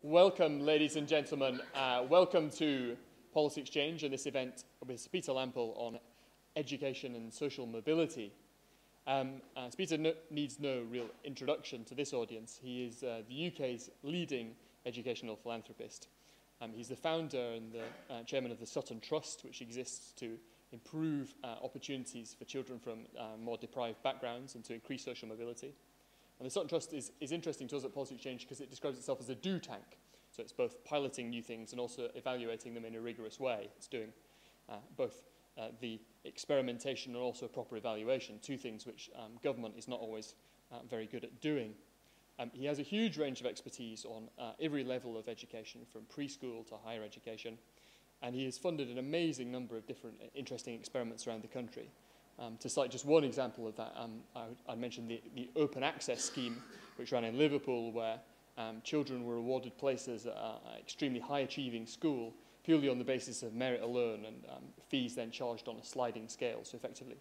Welcome, ladies and gentlemen. Welcome to Policy Exchange and this event with Peter Lampl on education and social mobility. Peter needs no real introduction to this audience. He is the UK's leading educational philanthropist. He's the founder and the chairman of the Sutton Trust, which exists to improve opportunities for children from more deprived backgrounds and to increase social mobility. And the Sutton Trust is interesting to us at Policy Exchange because it describes itself as a do tank. So it's both piloting new things and also evaluating them in a rigorous way. It's doing both the experimentation and also proper evaluation, two things which government is not always very good at doing. He has a huge range of expertise on every level of education, from preschool to higher education, and he has funded an amazing number of different interesting experiments around the country. To cite just one example of that, I mentioned the open access scheme, which ran in Liverpool, where children were awarded places at an extremely high-achieving school purely on the basis of merit alone, and fees then charged on a sliding scale, so effectively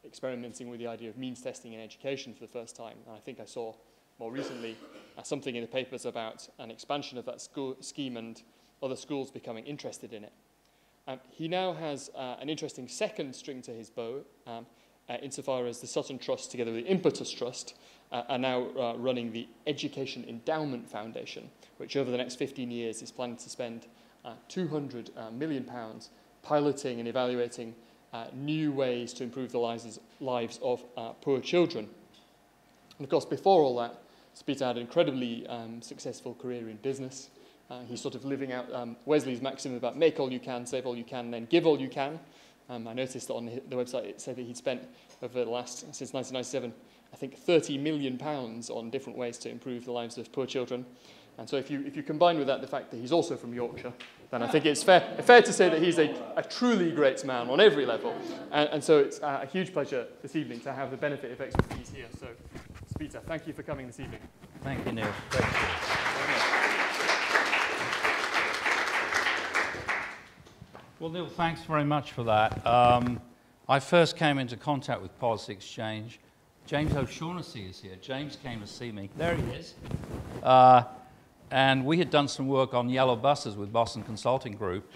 experimenting with the idea of means testing in education for the first time. And I think I saw more recently something in the papers about an expansion of that scheme and other schools becoming interested in it. He now has an interesting second string to his bow, insofar as the Sutton Trust, together with the Impetus Trust, are now running the Education Endowment Foundation, which over the next 15 years is planning to spend £200 million piloting and evaluating new ways to improve the lives of poor children. And of course, before all that, Peter had an incredibly successful career in business. He's sort of living out Wesley's maxim about make all you can, save all you can, and then give all you can. I noticed that on the website it said that he'd spent over the last, since 1997, I think £30 million on different ways to improve the lives of poor children. And so if you combine with that the fact that he's also from Yorkshire, then I think it's fair to say that he's a truly great man on every level. And so it's a huge pleasure this evening to have the benefit of expertise here. So, Peter, thank you for coming this evening. Thank you, Neil. Thank you. Well, Neil, thanks very much for that. I first came into contact with Policy Exchange. James O'Shaughnessy is here. James came to see me. There he is. And we had done some work on yellow buses with Boston Consulting Group.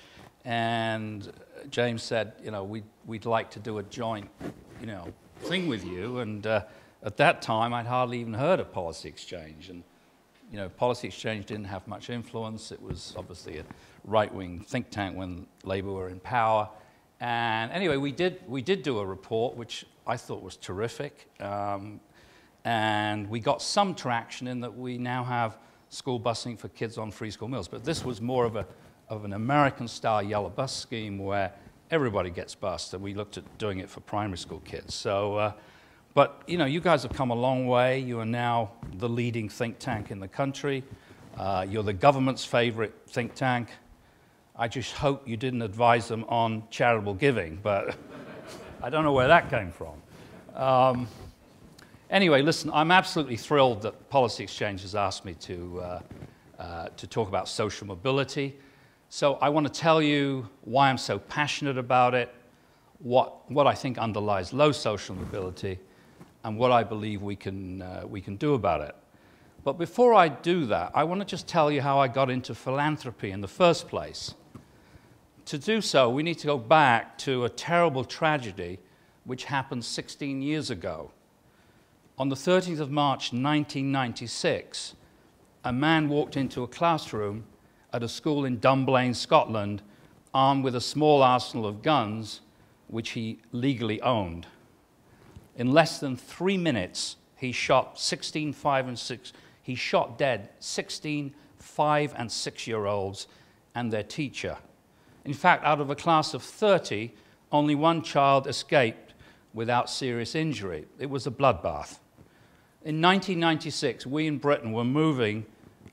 And James said, we'd like to do a joint, thing with you. And at that time, I'd hardly even heard of Policy Exchange. And, Policy Exchange didn't have much influence. It was obviously a right-wing think tank when Labour were in power. And anyway, we did do a report, which I thought was terrific. And we got some traction in that we now have school busing for kids on free school meals. But this was more of an American-style yellow bus scheme where everybody gets bused. And we looked at doing it for primary school kids. So, but, you guys have come a long way. You are now the leading think tank in the country. You're the government's favorite think tank. I just hope you didn't advise them on charitable giving, but I don't know where that came from. Anyway, listen, I'm absolutely thrilled that Policy Exchange has asked me to talk about social mobility. So I want to tell you why I'm so passionate about it, what I think underlies low social mobility, and what I believe we can do about it. But before I do that, I want to just tell you how I got into philanthropy in the first place. To do so, we need to go back to a terrible tragedy which happened 16 years ago. On the 13th of March 1996, a man walked into a classroom at a school in Dunblane, Scotland, armed with a small arsenal of guns, which he legally owned. In less than 3 minutes, he shot dead 16 5- and 6-year-olds and their teacher. In fact, out of a class of 30, only one child escaped without serious injury. It was a bloodbath. In 1996, we in Britain were moving,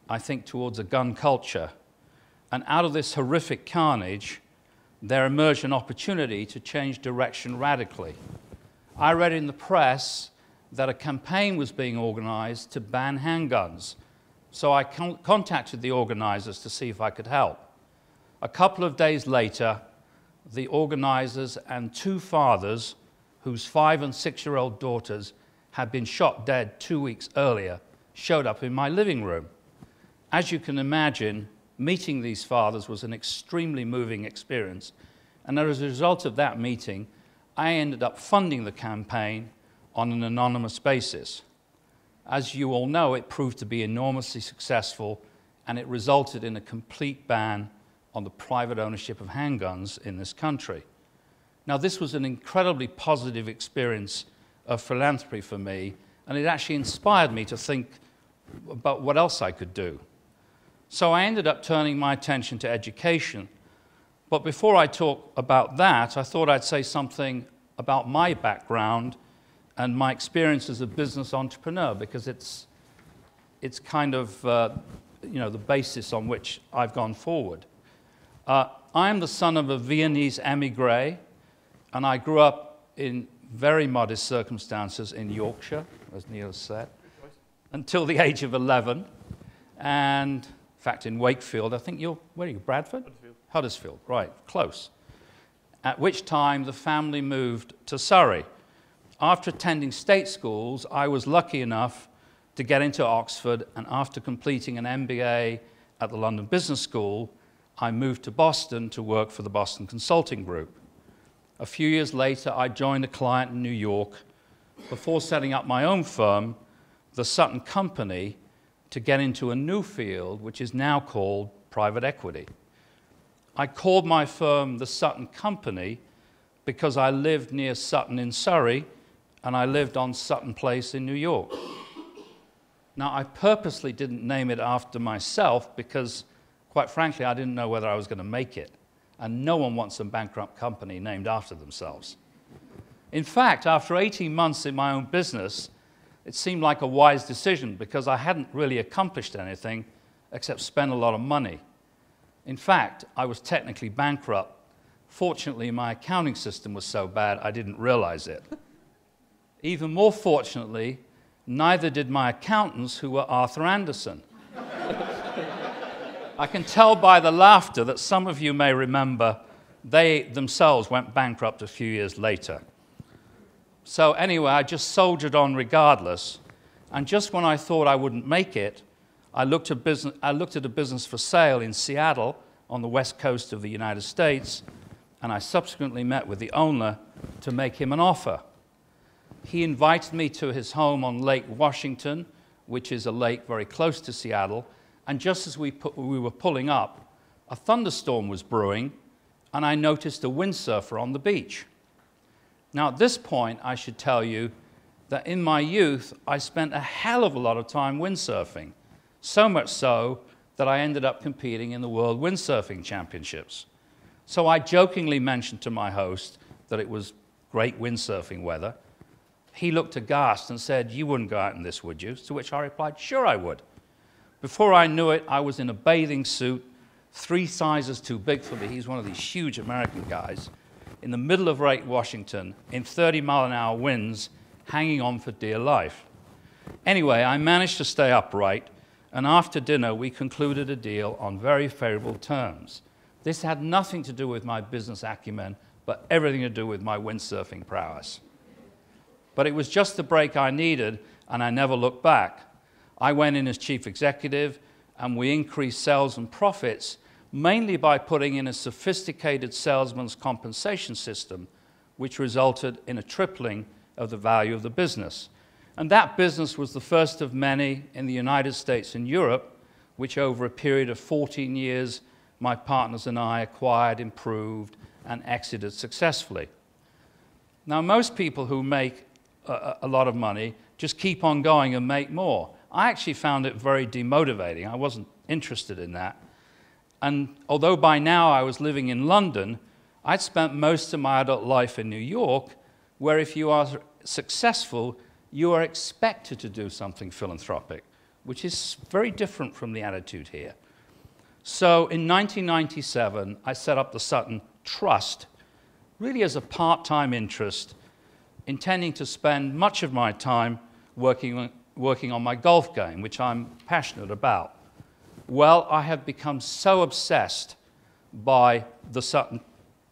I think, towards a gun culture. And out of this horrific carnage, there emerged an opportunity to change direction radically. I read in the press that a campaign was being organized to ban handguns. So I contacted the organizers to see if I could help. A couple of days later, the organizers and 2 fathers, whose 5- and 6-year-old daughters had been shot dead 2 weeks earlier, showed up in my living room. as you can imagine, meeting these fathers was an extremely moving experience. And as a result of that meeting, I ended up funding the campaign on an anonymous basis. As you all know, it proved to be enormously successful, and it resulted in a complete ban on the private ownership of handguns in this country. Now, this was an incredibly positive experience of philanthropy for me, and it actually inspired me to think about what else I could do. So I ended up turning my attention to education. But before I talk about that, I thought I'd say something about my background and my experience as a business entrepreneur, because it's kind of the basis on which I've gone forward. I am the son of a Viennese émigré, and I grew up in very modest circumstances in Yorkshire, as Neil said, until the age of 11. And in fact, in Wakefield, I think where are you, Bradford? Huddersfield. Huddersfield, right, close. At which time the family moved to Surrey. After attending state schools, I was lucky enough to get into Oxford, and after completing an MBA at the London Business School, I moved to Boston to work for the Boston Consulting Group. A few years later, I joined a client in New York before setting up my own firm, the Sutton Company, to get into a new field, which is now called private equity. I called my firm the Sutton Company because I lived near Sutton in Surrey, and I lived on Sutton Place in New York. Now, I purposely didn't name it after myself because, quite frankly, I didn't know whether I was going to make it. And no one wants a bankrupt company named after themselves. In fact, after 18 months in my own business, it seemed like a wise decision because I hadn't really accomplished anything except spend a lot of money. In fact, I was technically bankrupt. Fortunately, my accounting system was so bad I didn't realize it. Even more fortunately, neither did my accountants, who were Arthur Anderson. I can tell by the laughter that some of you may remember they themselves went bankrupt a few years later. So anyway, I just soldiered on regardless, and just when I thought I wouldn't make it, I looked at a business for sale in Seattle on the west coast of the United States, and I subsequently met with the owner to make him an offer. He invited me to his home on Lake Washington, which is a lake very close to Seattle, and just as we were pulling up, a thunderstorm was brewing, and I noticed a windsurfer on the beach. Now, at this point, I should tell you that in my youth, I spent a hell of a lot of time windsurfing, so much so that I ended up competing in the World Windsurfing Championships. So I jokingly mentioned to my host that it was great windsurfing weather. He looked aghast and said, "You wouldn't go out in this, would you?" To which I replied, "Sure I would." Before I knew it, I was in a bathing suit, 3 sizes too big for me. He's one of these huge American guys, in the middle of Lake Washington, in 30-mile-an-hour winds, hanging on for dear life. Anyway, I managed to stay upright, and after dinner, we concluded a deal on very favorable terms. This had nothing to do with my business acumen, but everything to do with my windsurfing prowess. But it was just the break I needed, and I never looked back. I went in as chief executive, and we increased sales and profits, mainly by putting in a sophisticated salesman's compensation system, which resulted in a tripling of the value of the business. And that business was the first of many in the United States and Europe, which over a period of 14 years, my partners and I acquired, improved, and exited successfully. Now, most people who make a lot of money just keep on going and make more. I actually found it very demotivating. I wasn't interested in that. And although by now I was living in London, I'd spent most of my adult life in New York, where if you are successful, you are expected to do something philanthropic, which is very different from the attitude here. So in 1997, I set up the Sutton Trust, really as a part-time interest, intending to spend much of my time working on my golf game, which I'm passionate about. Well, I have become so obsessed by the Sutton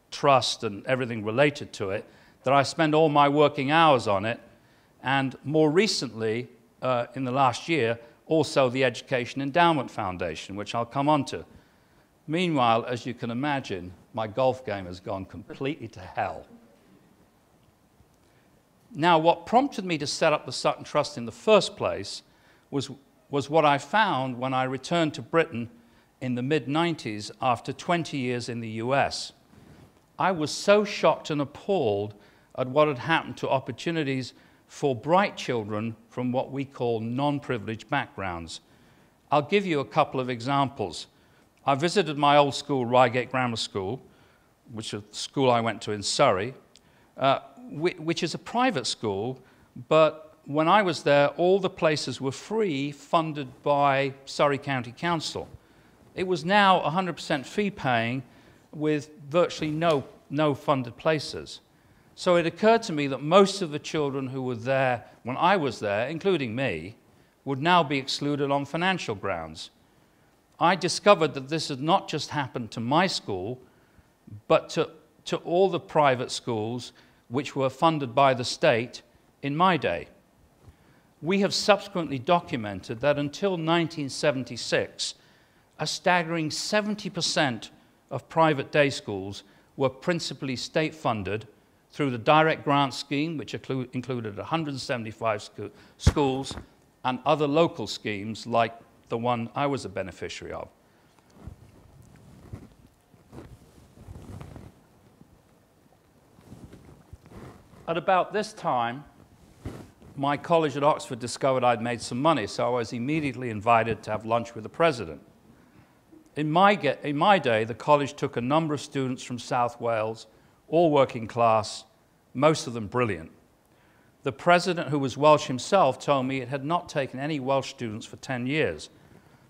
Trust and everything related to it that I spend all my working hours on it, and more recently, in the last year, also the Education Endowment Foundation, which I'll come on to. Meanwhile, as you can imagine, my golf game has gone completely to hell. Now, what prompted me to set up the Sutton Trust in the first place was what I found when I returned to Britain in the mid-90s after 20 years in the US. I was so shocked and appalled at what had happened to opportunities for bright children from what we call non-privileged backgrounds. I'll give you a couple of examples. I visited my old school, Reigate Grammar School, which is the school I went to in Surrey, which is a private school, but when I was there, all the places were free, funded by Surrey County Council. It was now 100% fee-paying with virtually no funded places. So it occurred to me that most of the children who were there when I was there, including me, would now be excluded on financial grounds. I discovered that this had not just happened to my school, but to all the private schools which were funded by the state in my day. We have subsequently documented that until 1976, a staggering 70% of private day schools were principally state-funded through the direct grant scheme, which included 175 schools, and other local schemes like the one I was a beneficiary of. At about this time, my college at Oxford discovered I'd made some money, so I was immediately invited to have lunch with the president. In my day, the college took a number of students from South Wales, all working class, most of them brilliant. The president, who was Welsh himself, told me it had not taken any Welsh students for 10 years.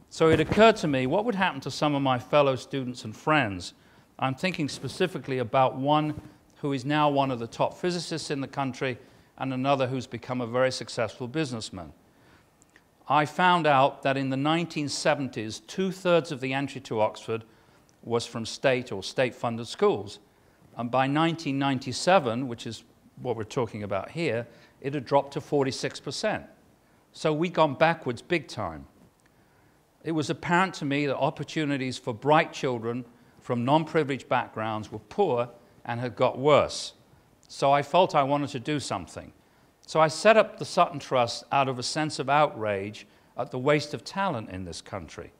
So it occurred to me, what would happen to some of my fellow students and friends? I'm thinking specifically about one who is now one of the top physicists in the country and another who's become a very successful businessman. I found out that in the 1970s, 2/3 of the entry to Oxford was from state or state-funded schools. And by 1997, which is what we're talking about here, it had dropped to 46%. So we'd gone backwards big time. It was apparent to me that opportunities for bright children from non-privileged backgrounds were poor and had got worse. So I felt I wanted to do something. So I set up the Sutton Trust out of a sense of outrage at the waste of talent in this country.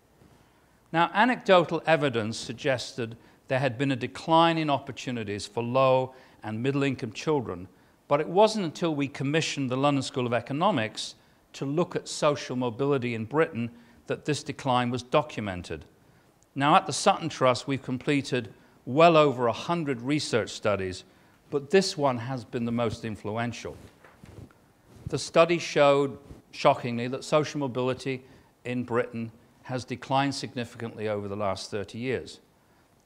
Now, anecdotal evidence suggested there had been a decline in opportunities for low and middle-income children, but it wasn't until we commissioned the London School of Economics to look at social mobility in Britain that this decline was documented. Now, at the Sutton Trust, we've completed well over 100 research studies, but this one has been the most influential. The study showed, shockingly, that social mobility in Britain has declined significantly over the last 30 years.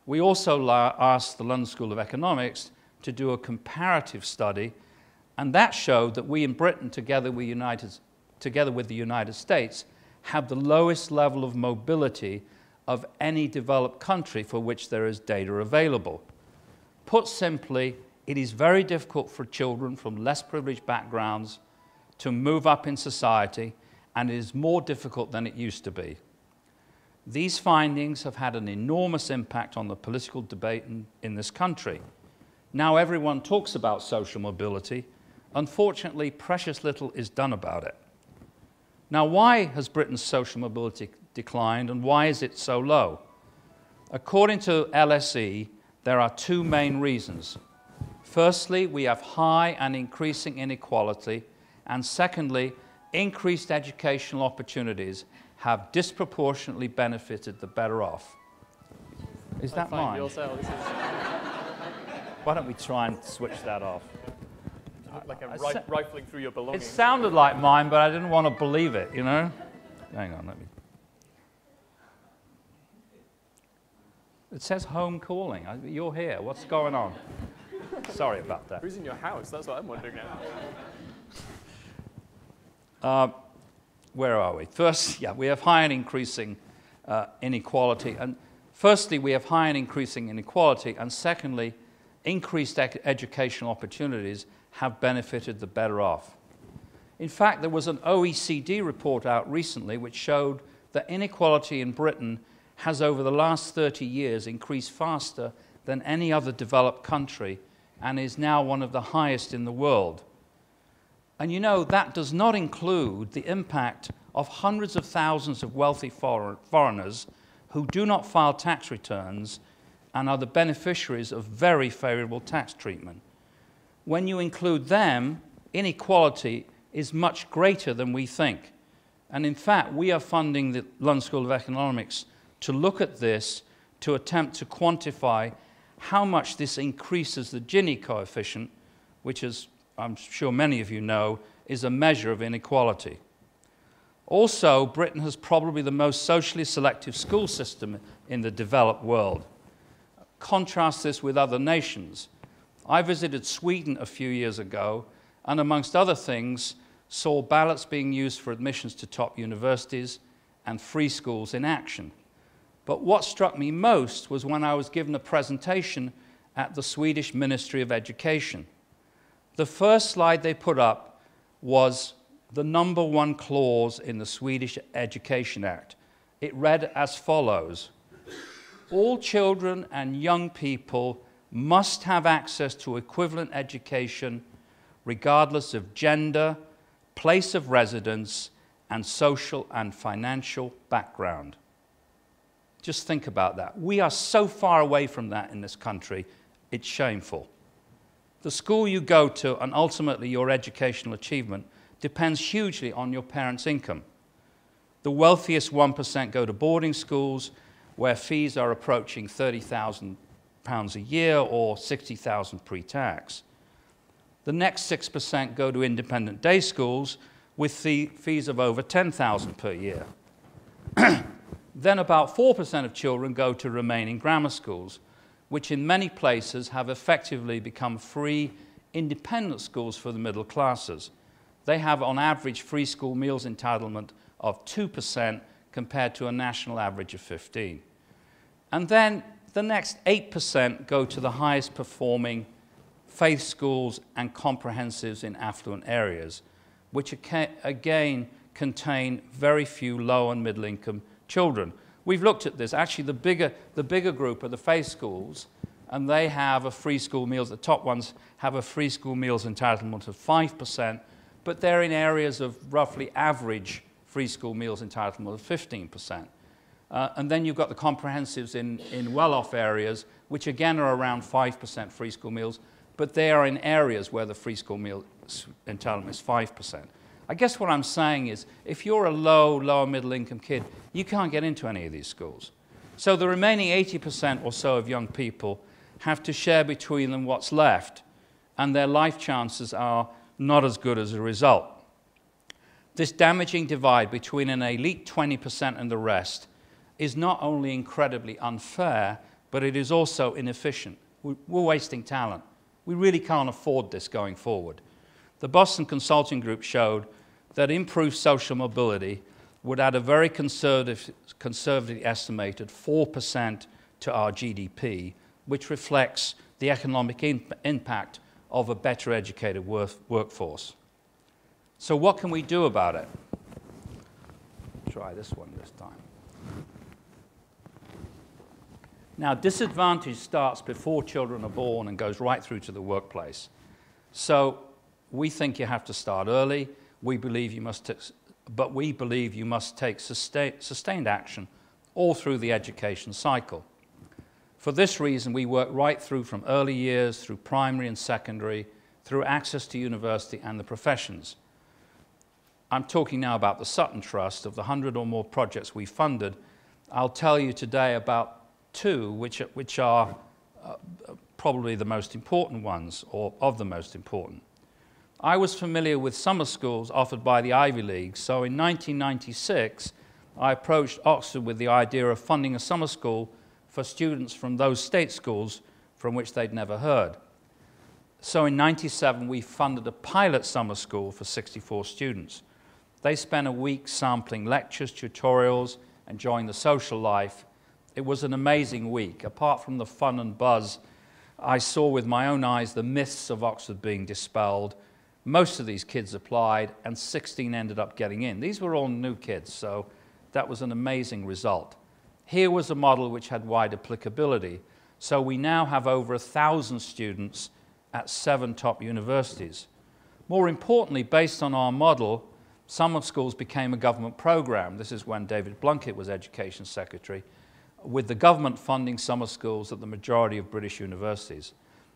We also asked the London School of Economics to do a comparative study, and that showed that we in Britain, together with the United States, have the lowest level of mobility of any developed country for which there is data available. Put simply, it is very difficult for children from less privileged backgrounds to move up in society, and it is more difficult than it used to be. These findings have had an enormous impact on the political debate in this country. Now everyone talks about social mobility. Unfortunately, precious little is done about it. Now, why has Britain's social mobility declined, and why is it so low? According to LSE, there are two main reasons. Firstly, we have high and increasing inequality, and secondly, increased educational opportunities have disproportionately benefited the better off. Is that mine? Why don't we try and switch that off? Like I'm rifling through your belongings. It sounded like mine, but I didn't want to believe it, you know? Hang on, let me... It says home calling. You're here. What's going on? Sorry about that. Who's in your house? That's what I'm wondering now. Where are we? First, we have high and increasing inequality. And firstly, we have high and increasing inequality. And secondly, increased educational opportunities have benefited the better off. In fact, there was an OECD report out recently which showed that inequality in Britain has over the last 30 years increased faster than any other developed country and is now one of the highest in the world. And you know, that does not include the impact of hundreds of thousands of wealthy foreigners who do not file tax returns and are the beneficiaries of very favorable tax treatment. When you include them, inequality is much greater than we think. And in fact, we are funding the London School of Economics to look at this, to attempt to quantify how much this increases the Gini coefficient, which, as I'm sure many of you know, is a measure of inequality. Also, Britain has probably the most socially selective school system in the developed world. Contrast this with other nations. I visited Sweden a few years ago, and amongst other things, saw ballots being used for admissions to top universities and free schools in action. But what struck me most was when I was given a presentation at the Swedish Ministry of Education. The first slide they put up was the number one clause in the Swedish Education Act. It read as follows: all children and young people must have access to equivalent education regardless of gender, place of residence, and social and financial background. Just think about that. We are so far away from that in this country, it's shameful. The school you go to and ultimately your educational achievement depends hugely on your parents' income. The wealthiest 1% go to boarding schools where fees are approaching £30,000 a year or £60,000 pre-tax. The next 6% go to independent day schools with fees of over £10,000 per year. Then about 4% of children go to remaining grammar schools, which in many places have effectively become free, independent schools for the middle classes. They have, on average, free school meals entitlement of 2% compared to a national average of 15%. And then the next 8% go to the highest performing faith schools and comprehensives in affluent areas, which again contain very few low and middle income children. We've looked at this. Actually, the bigger group are the faith schools, and they have a free school meals. The top ones have a free school meals entitlement of 5%, but they're in areas of roughly average free school meals entitlement of 15%. And then you've got the comprehensives in well-off areas, which again are around 5% free school meals, but they are in areas where the free school meal entitlement is 5%. I guess what I'm saying is, if you're a lower middle income kid, you can't get into any of these schools. So the remaining 80% or so of young people have to share between them what's left, and their life chances are not as good as a result. This damaging divide between an elite 20% and the rest is not only incredibly unfair, but it is also inefficient. We're wasting talent. We really can't afford this going forward. The Boston Consulting Group showed that improved social mobility would add a very conservatively estimated 4% to our GDP, which reflects the economic impact of a better educated workforce. So what can we do about it? Try this one this time. Now, disadvantage starts before children are born and goes right through to the workplace. So we think you have to start early. We believe you must take sustained action all through the education cycle. For this reason, we work right through from early years, through primary and secondary, through access to university and the professions. I'm talking now about the Sutton Trust. Of the 100 or more projects we funded, I'll tell you today about two which are probably the most important ones, or of the most important. I was familiar with summer schools offered by the Ivy League, so in 1996 I approached Oxford with the idea of funding a summer school for students from those state schools from which they'd never heard. So in 1997 we funded a pilot summer school for 64 students. They spent a week sampling lectures, tutorials, enjoying the social life. It was an amazing week. Apart from the fun and buzz, I saw with my own eyes the myths of Oxford being dispelled, Most of these kids applied, and 16 ended up getting in. These were all new kids, so that was an amazing result. Here was a model which had wide applicability. So we now have over 1,000 students at 7 top universities. More importantly, based on our model, summer schools became a government program. This is when David Blunkett was Education Secretary, with the government funding summer schools at the majority of British universities.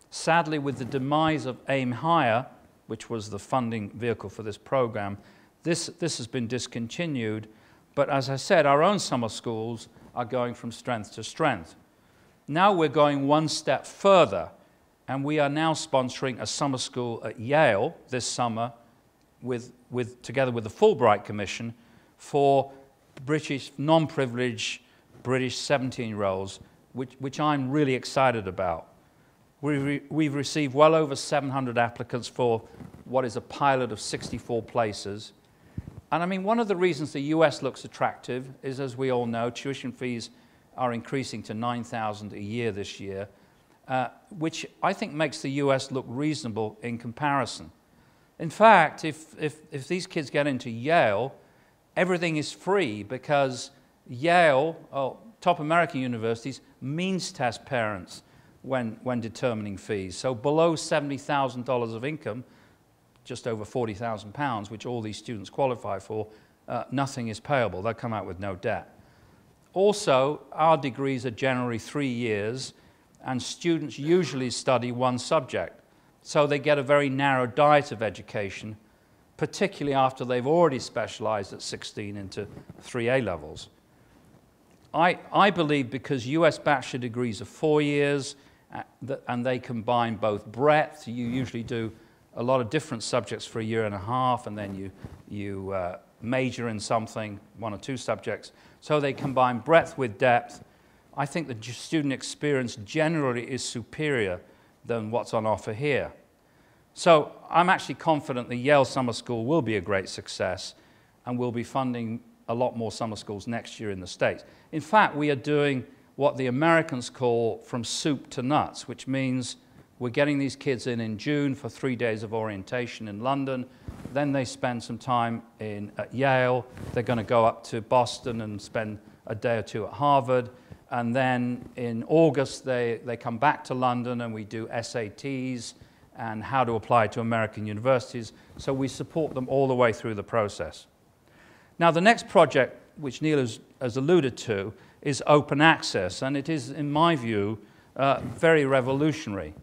Sadly, with the demise of Aim Higher, which was the funding vehicle for this program, this has been discontinued. But as I said, our own summer schools are going from strength to strength. Now we're going one step further, and we are now sponsoring a summer school at Yale this summer together with the Fulbright Commission for British, non-privileged British 17-year-olds, which I'm really excited about. We've received well over 700 applicants for what is a pilot of 64 places. And I mean, one of the reasons the US looks attractive is, as we all know, tuition fees are increasing to $9,000 a year this year, which I think makes the US look reasonable in comparison. In fact, if these kids get into Yale, everything is free because Yale, top American universities, means test parents when determining fees. So below $70,000 of income, just over £40,000, which all these students qualify for, nothing is payable. They'll come out with no debt. Also, our degrees are generally 3 years, and students usually study one subject. So they get a very narrow diet of education, particularly after they've already specialized at 16 into 3 A levels. I believe because US bachelor degrees are 4 years, and they combine both breadth. You usually do a lot of different subjects for a year and a half, and then you major in something, 1 or 2 subjects. So they combine breadth with depth. I think the student experience generally is superior than what's on offer here. So I'm actually confident the Yale Summer School will be a great success, and we'll be funding a lot more summer schools next year in the States. In fact, we are doing what the Americans call from soup to nuts, which means we're getting these kids in June for 3 days of orientation in London. Then they spend some time at Yale. They're going to go up to Boston and spend a day or 2 at Harvard. And then in August, they come back to London, and we do SATs and how to apply to American universities. So we support them all the way through the process. Now, the next project, which Neil has alluded to, is open access, and it is, in my view, very revolutionary.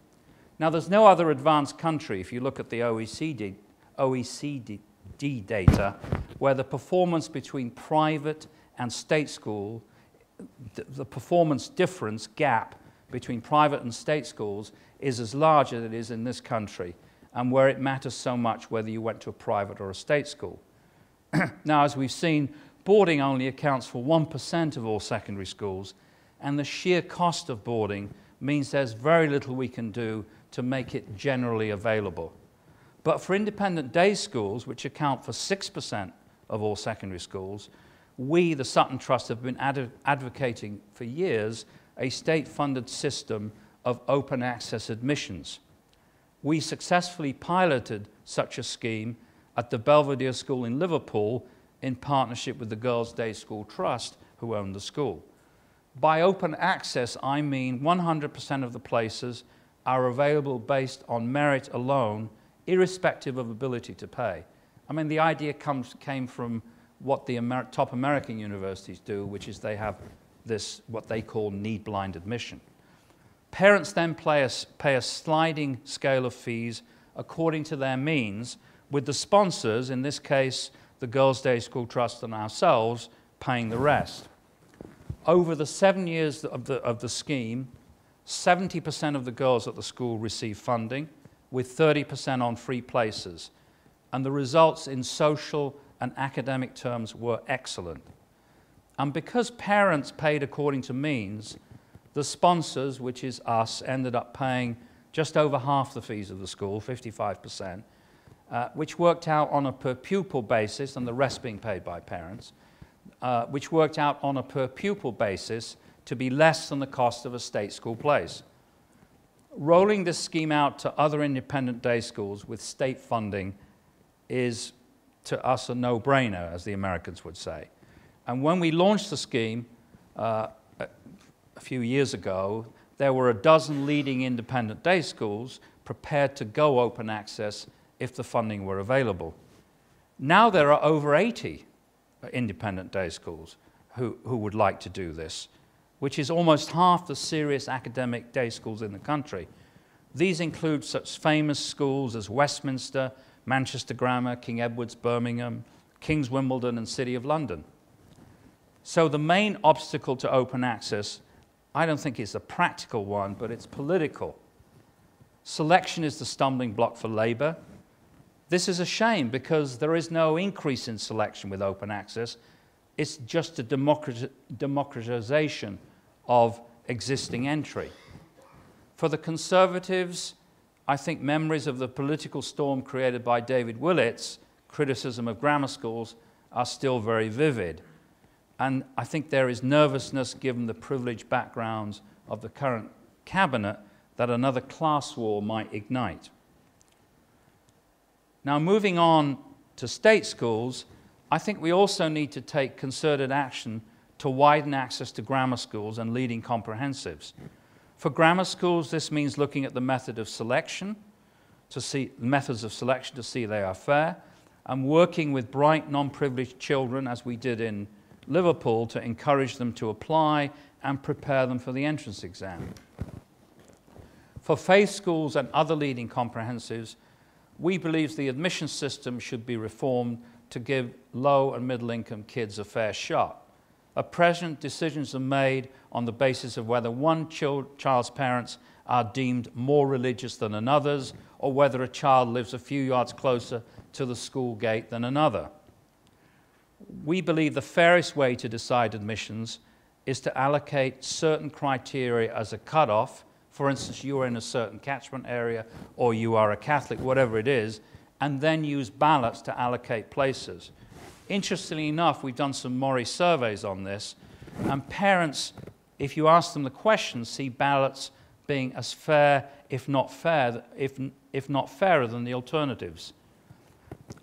Now, there's no other advanced country, if you look at the OECD data, where the performance between private and state school, the performance difference gap between private and state schools is as large as it is in this country, and where it matters so much whether you went to a private or a state school. Now, as we've seen, boarding only accounts for 1% of all secondary schools, and the sheer cost of boarding means there's very little we can do to make it generally available. But for independent day schools, which account for 6% of all secondary schools, we, the Sutton Trust, have been advocating for years a state-funded system of open access admissions. We successfully piloted such a scheme at the Belvedere School in Liverpool in partnership with the Girls' Day School Trust, who owned the school. By open access, I mean 100% of the places are available based on merit alone, irrespective of ability to pay. I mean, the idea came from what the top American universities do, which is they have this, what they call need-blind admission. Parents then pay a sliding scale of fees according to their means, with the sponsors, in this case, the Girls' Day School Trust and ourselves, paying the rest. Over the 7 years of the scheme, 70% of the girls at the school receive funding, with 30% on free places. And the results in social and academic terms were excellent. And because parents paid according to means, the sponsors, which is us, ended up paying just over half the fees of the school, 55%, which worked out on a per pupil basis, and the rest being paid by parents, which worked out on a per pupil basis to be less than the cost of a state school place. Rolling this scheme out to other independent day schools with state funding is, to us, a no-brainer, as the Americans would say. And when we launched the scheme a few years ago, there were a dozen leading independent day schools prepared to go open access if the funding were available. Now there are over 80 independent day schools who would like to do this, which is almost half the serious academic day schools in the country. These include such famous schools as Westminster, Manchester Grammar, King Edward's Birmingham, King's Wimbledon, and City of London. So the main obstacle to open access, I don't think it's a practical one, but it's political. Selection is the stumbling block for Labour. This is a shame because there is no increase in selection with open access. It's just a democratization of existing entry. For the Conservatives, I think memories of the political storm created by David Willett's criticism of grammar schools are still very vivid. And I think there is nervousness, given the privileged backgrounds of the current cabinet, that another class war might ignite. Now, moving on to state schools, I think we also need to take concerted action to widen access to grammar schools and leading comprehensives. For grammar schools, this means looking at the method of selection, methods of selection to see they are fair, and working with bright, non-privileged children, as we did in Liverpool, to encourage them to apply and prepare them for the entrance exam. For faith schools and other leading comprehensives, we believe the admission system should be reformed to give low and middle income kids a fair shot. At present, decisions are made on the basis of whether one child's parents are deemed more religious than another's, or whether a child lives a few yards closer to the school gate than another. We believe the fairest way to decide admissions is to allocate certain criteria as a cutoff. For instance, you are in a certain catchment area, or you are a Catholic, whatever it is, and then use ballots to allocate places. Interestingly enough, we've done some Mori surveys on this, and parents, if you ask them the question, see ballots being as fair, if not fairer than the alternatives.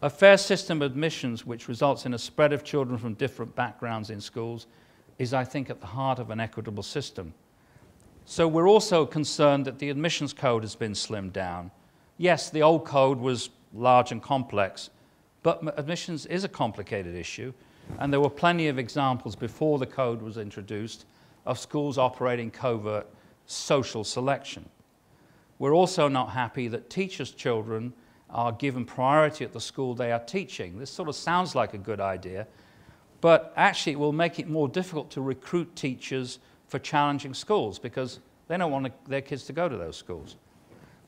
A fair system of admissions which results in a spread of children from different backgrounds in schools is, I think, at the heart of an equitable system. So we're also concerned that the admissions code has been slimmed down. Yes, the old code was large and complex, but admissions is a complicated issue, and there were plenty of examples before the code was introduced of schools operating covert social selection. We're also not happy that teachers' children are given priority at the school they are teaching. This sort of sounds like a good idea, but actually it will make it more difficult to recruit teachers for challenging schools because they don't want their kids to go to those schools.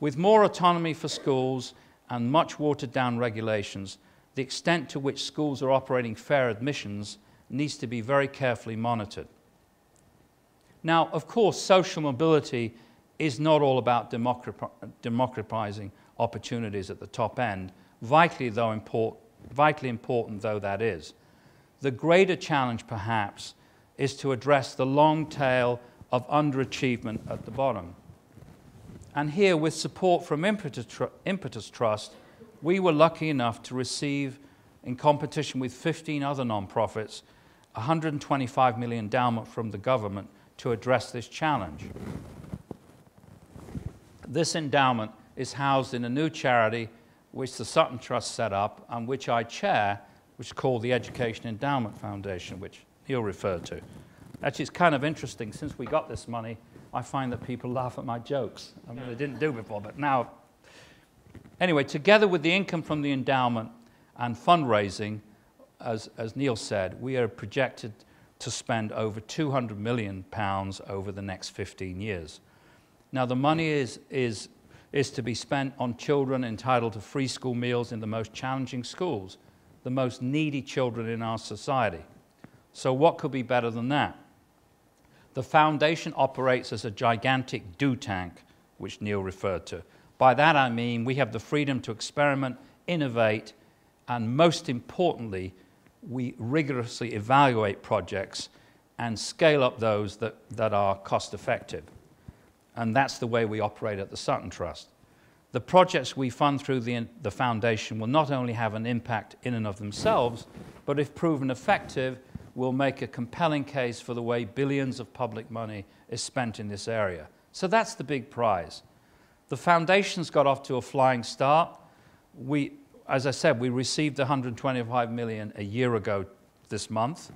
With more autonomy for schools and much watered-down regulations, the extent to which schools are operating fair admissions needs to be very carefully monitored. Now, of course, social mobility is not all about democratizing opportunities at the top end, vitally important though that is. The greater challenge, perhaps, is to address the long tail of underachievement at the bottom. And here, with support from Impetus Trust, we were lucky enough to receive, in competition with 15 other non-profits, a $125 million endowment from the government to address this challenge. This endowment is housed in a new charity which the Sutton Trust set up and which I chair, which is called the Education Endowment Foundation, which Neil referred to. Actually, it's kind of interesting. Since we got this money, I find that people laugh at my jokes. I mean, they didn't do before, but now. Anyway, together with the income from the endowment and fundraising, as Neil said, we are projected to spend over £200 million over the next 15 years. Now, the money is to be spent on children entitled to free school meals in the most challenging schools, the most needy children in our society. So what could be better than that? The foundation operates as a gigantic do tank, which Neil referred to. By that I mean we have the freedom to experiment, innovate, and most importantly, we rigorously evaluate projects and scale up those that are cost effective. And that's the way we operate at the Sutton Trust. The projects we fund through the foundation will not only have an impact in and of themselves, but if proven effective, will make a compelling case for the way billions of public money is spent in this area. So that's the big prize. The foundation's got off to a flying start. As I said, we received $125 million a year ago this month.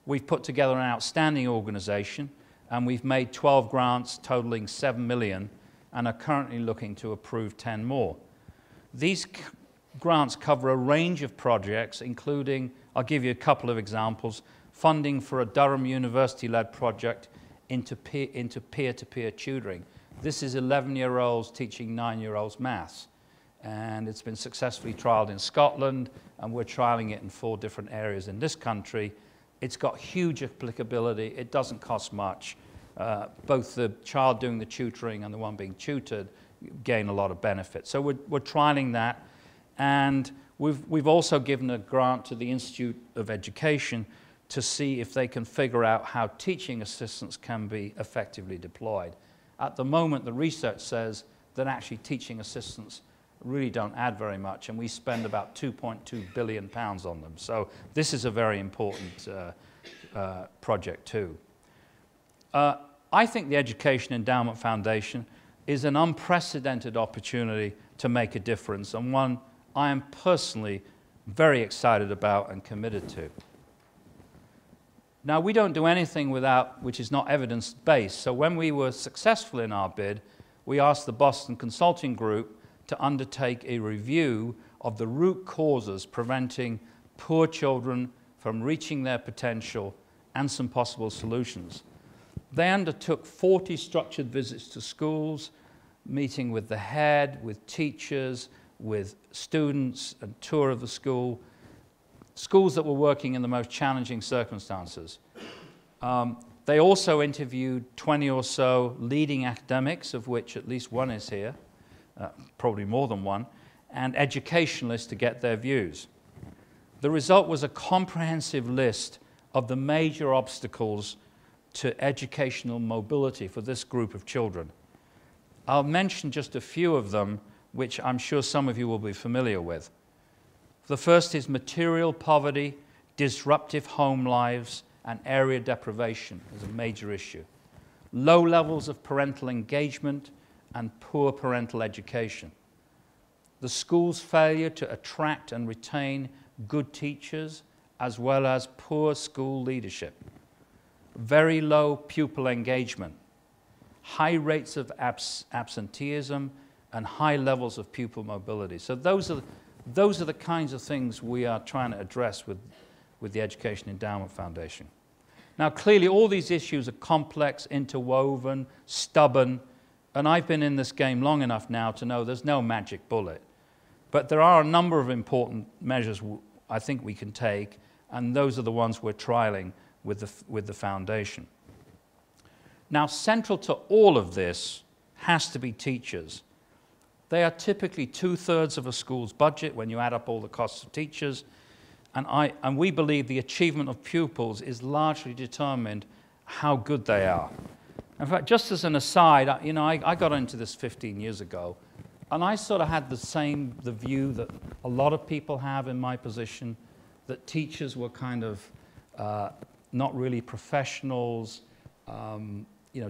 We've put together an outstanding organization, and we've made 12 grants totaling $7 million, and are currently looking to approve 10 more. These grants cover a range of projects, including, I'll give you a couple of examples, funding for a Durham University-led project into peer-to-peer tutoring. This is 11-year-olds teaching 9-year-olds maths, and it's been successfully trialed in Scotland, and we're trialing it in 4 different areas in this country. It's got huge applicability. It doesn't cost much. Both the child doing the tutoring and the one being tutored gain a lot of benefit. So we're trialing that, and we've also given a grant to the Institute of Education to see if they can figure out how teaching assistants can be effectively deployed. At the moment, the research says that actually teaching assistants really don't add very much, and we spend about £2.2 billion on them. So this is a very important project too. I think the Education Endowment Foundation is an unprecedented opportunity to make a difference, and one I am personally very excited about and committed to. Now, we don't do anything which is not evidence-based, so when we were successful in our bid, we asked the Boston Consulting Group to undertake a review of the root causes preventing poor children from reaching their potential and some possible solutions. They undertook 40 structured visits to schools, meeting with the head, with teachers, with students, a tour of the school, schools that were working in the most challenging circumstances. They also interviewed 20 or so leading academics, of which at least one is here, probably more than one, and educationalists to get their views. The result was a comprehensive list of the major obstacles to educational mobility for this group of children. I'll mention just a few of them, which I'm sure some of you will be familiar with. The first is material poverty, disruptive home lives, and area deprivation is a major issue. Low levels of parental engagement and poor parental education. The school's failure to attract and retain good teachers, as well as poor school leadership. Very low pupil engagement, high rates of absenteeism, and high levels of pupil mobility. So those are the kinds of things we are trying to address with the Education Endowment Foundation. Now, clearly, all these issues are complex, interwoven, stubborn, and I've been in this game long enough now to know there's no magic bullet. But there are a number of important measures I think we can take, and those are the ones we're trialing with the foundation. Now, central to all of this has to be teachers. They are typically 2/3 of a school's budget when you add up all the costs of teachers, and we believe the achievement of pupils is largely determined how good they are. In fact, just as an aside, I got into this 15 years ago, and I sort of had the view that a lot of people have in my position, that teachers were kind of not really professionals,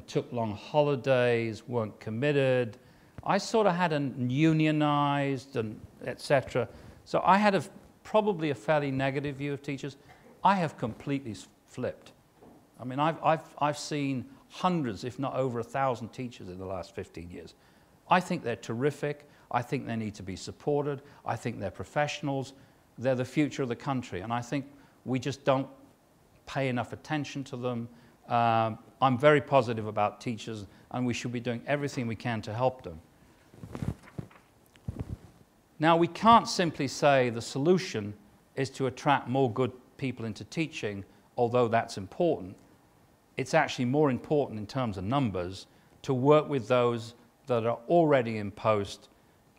took long holidays, weren't committed. I sort of had unionized and etc. So I had probably a fairly negative view of teachers. I have completely flipped. I mean, I've seen hundreds, if not over 1,000 teachers in the last 15 years. I think they're terrific. I think they need to be supported. I think they're professionals. They're the future of the country, and I think we just don't pay enough attention to them. I'm very positive about teachers, and we should be doing everything we can to help them. Now, we can't simply say the solution is to attract more good people into teaching, although that's important. It's actually more important in terms of numbers to work with those that are already in post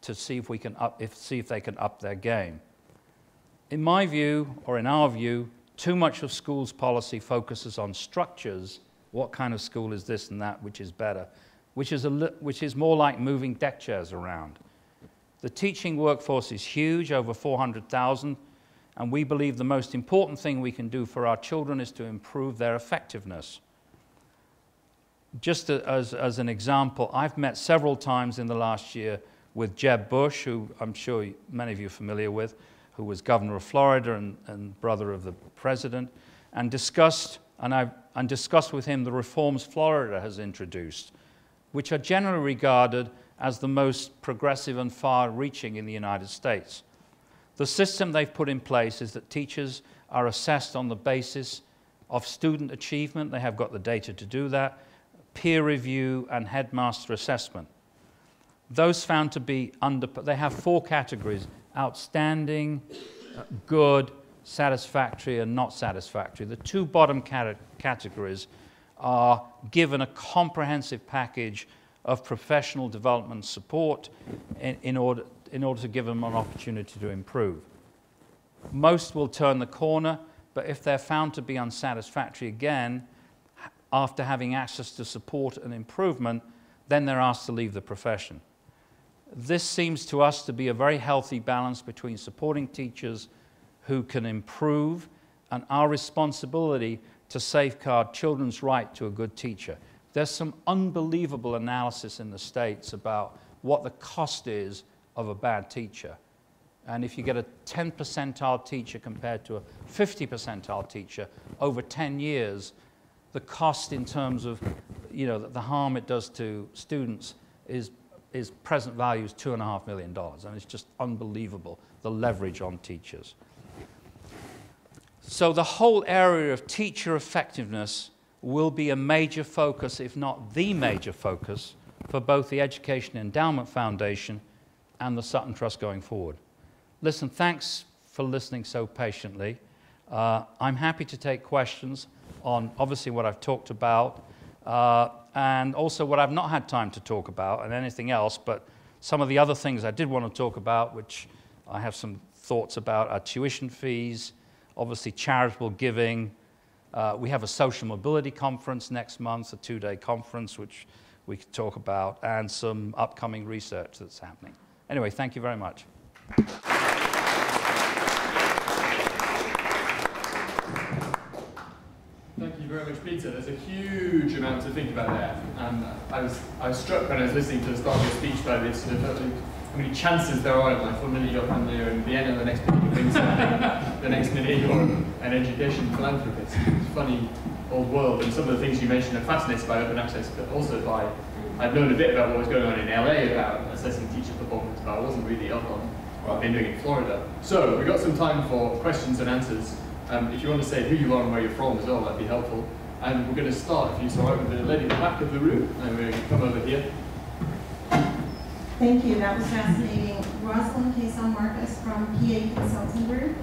to see if they can up their game. In my view, or in our view, too much of schools' policy focuses on structures. What kind of school is this and that, which is better? which is more like moving deck chairs around. The teaching workforce is huge, over 400,000, and we believe the most important thing we can do for our children is to improve their effectiveness. Just as an example, I've met several times in the last year with Jeb Bush, who I'm sure many of you are familiar with, who was governor of Florida and brother of the president, and discussed with him the reforms Florida has introduced, which are generally regarded as the most progressive and far-reaching in the United States. The system they've put in place is that teachers are assessed on the basis of student achievement. They have got the data to do that, peer review, and headmaster assessment. Those found to be they have 4 categories: outstanding, good, satisfactory, and not satisfactory. The 2 bottom categories are given a comprehensive package of professional development support in order to give them an opportunity to improve. Most will turn the corner, but if they're found to be unsatisfactory again, after having access to support and improvement, then they're asked to leave the profession. This seems to us to be a very healthy balance between supporting teachers who can improve and our responsibility to safeguard children's right to a good teacher. There's some unbelievable analysis in the States about what the cost is of a bad teacher. And if you get a 10 percentile teacher compared to a 50 percentile teacher over 10 years, the cost in terms of, the harm it does to students is present value is $2.5 million. And it's just unbelievable, the leverage on teachers. So the whole area of teacher effectiveness will be a major focus, if not the major focus, for both the Education Endowment Foundation and the Sutton Trust going forward. Listen, thanks for listening so patiently. I'm happy to take questions on obviously what I've talked about and also what I've not had time to talk about and anything else, but some of the other things I did want to talk about, which I have some thoughts about, are tuition fees, obviously charitable giving. We have a social mobility conference next month, a 2-day conference, which we could talk about, and some upcoming research that's happening. Anyway, thank you very much. Thank you very much, Peter. There's a huge amount to think about there. And I was struck when I was listening to the start of your speech by this, sort of how many chances there are in life. 1 minute you're family, and the end of the next minute you're doing something, the next minute you're an education philanthropist. It's a funny old world, and some of the things you mentioned are fascinated by open access, but also by, I've known a bit about what was going on in LA about assessing teacher performance, but I wasn't really up on what I've been doing in Florida. So we've got some time for questions and answers. If you want to say who you are and where you're from as well, that'd be helpful. And we're going to start, if you saw, with the lady at the back of the room, and we're going to come over here. Thank you, that was fascinating. Rosalind Cason-Marcus from PA Consulting Group.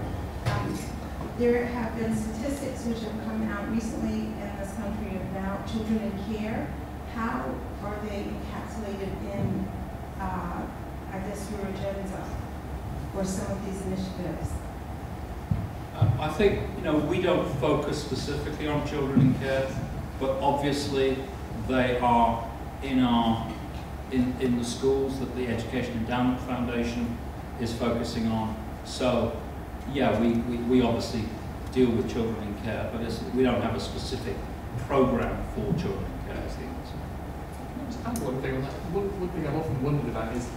There have been statistics which have come out recently in this country about children in care. How are they encapsulated in, I guess, your agenda or some of these initiatives? I think, we don't focus specifically on children in care, but obviously they are in the schools that the Education Endowment Foundation is focusing on. So, yeah, we obviously deal with children in care, but we don't have a specific program for children in care. Just add one thing on that. One thing I've often wondered about is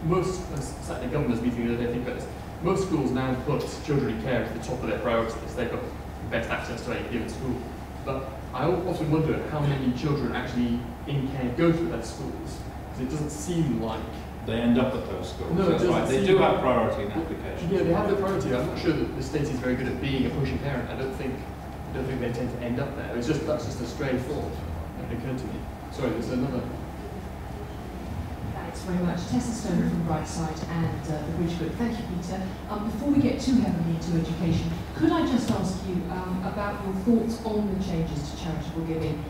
most, I sat in a governor's meeting the other day thinking about this, most schools now put children in care at the top of their priorities. They've got the best access to any given school. But I often wonder how many children actually in care go through their schools. Because it doesn't seem like... They end up at those schools. No, that's right. They do have priority in applications. Yeah, they have the priority. I'm not sure that the state is very good at being a pushy parent. I don't think they tend to end up there. That's just a stray thought that occurred to me. Sorry, there's another... Thanks very much. Tessa Stoner from Brightside and the Bridge Group. Thank you, Peter. Before we get too heavily into education, could I just ask you about your thoughts on the changes to charitable giving?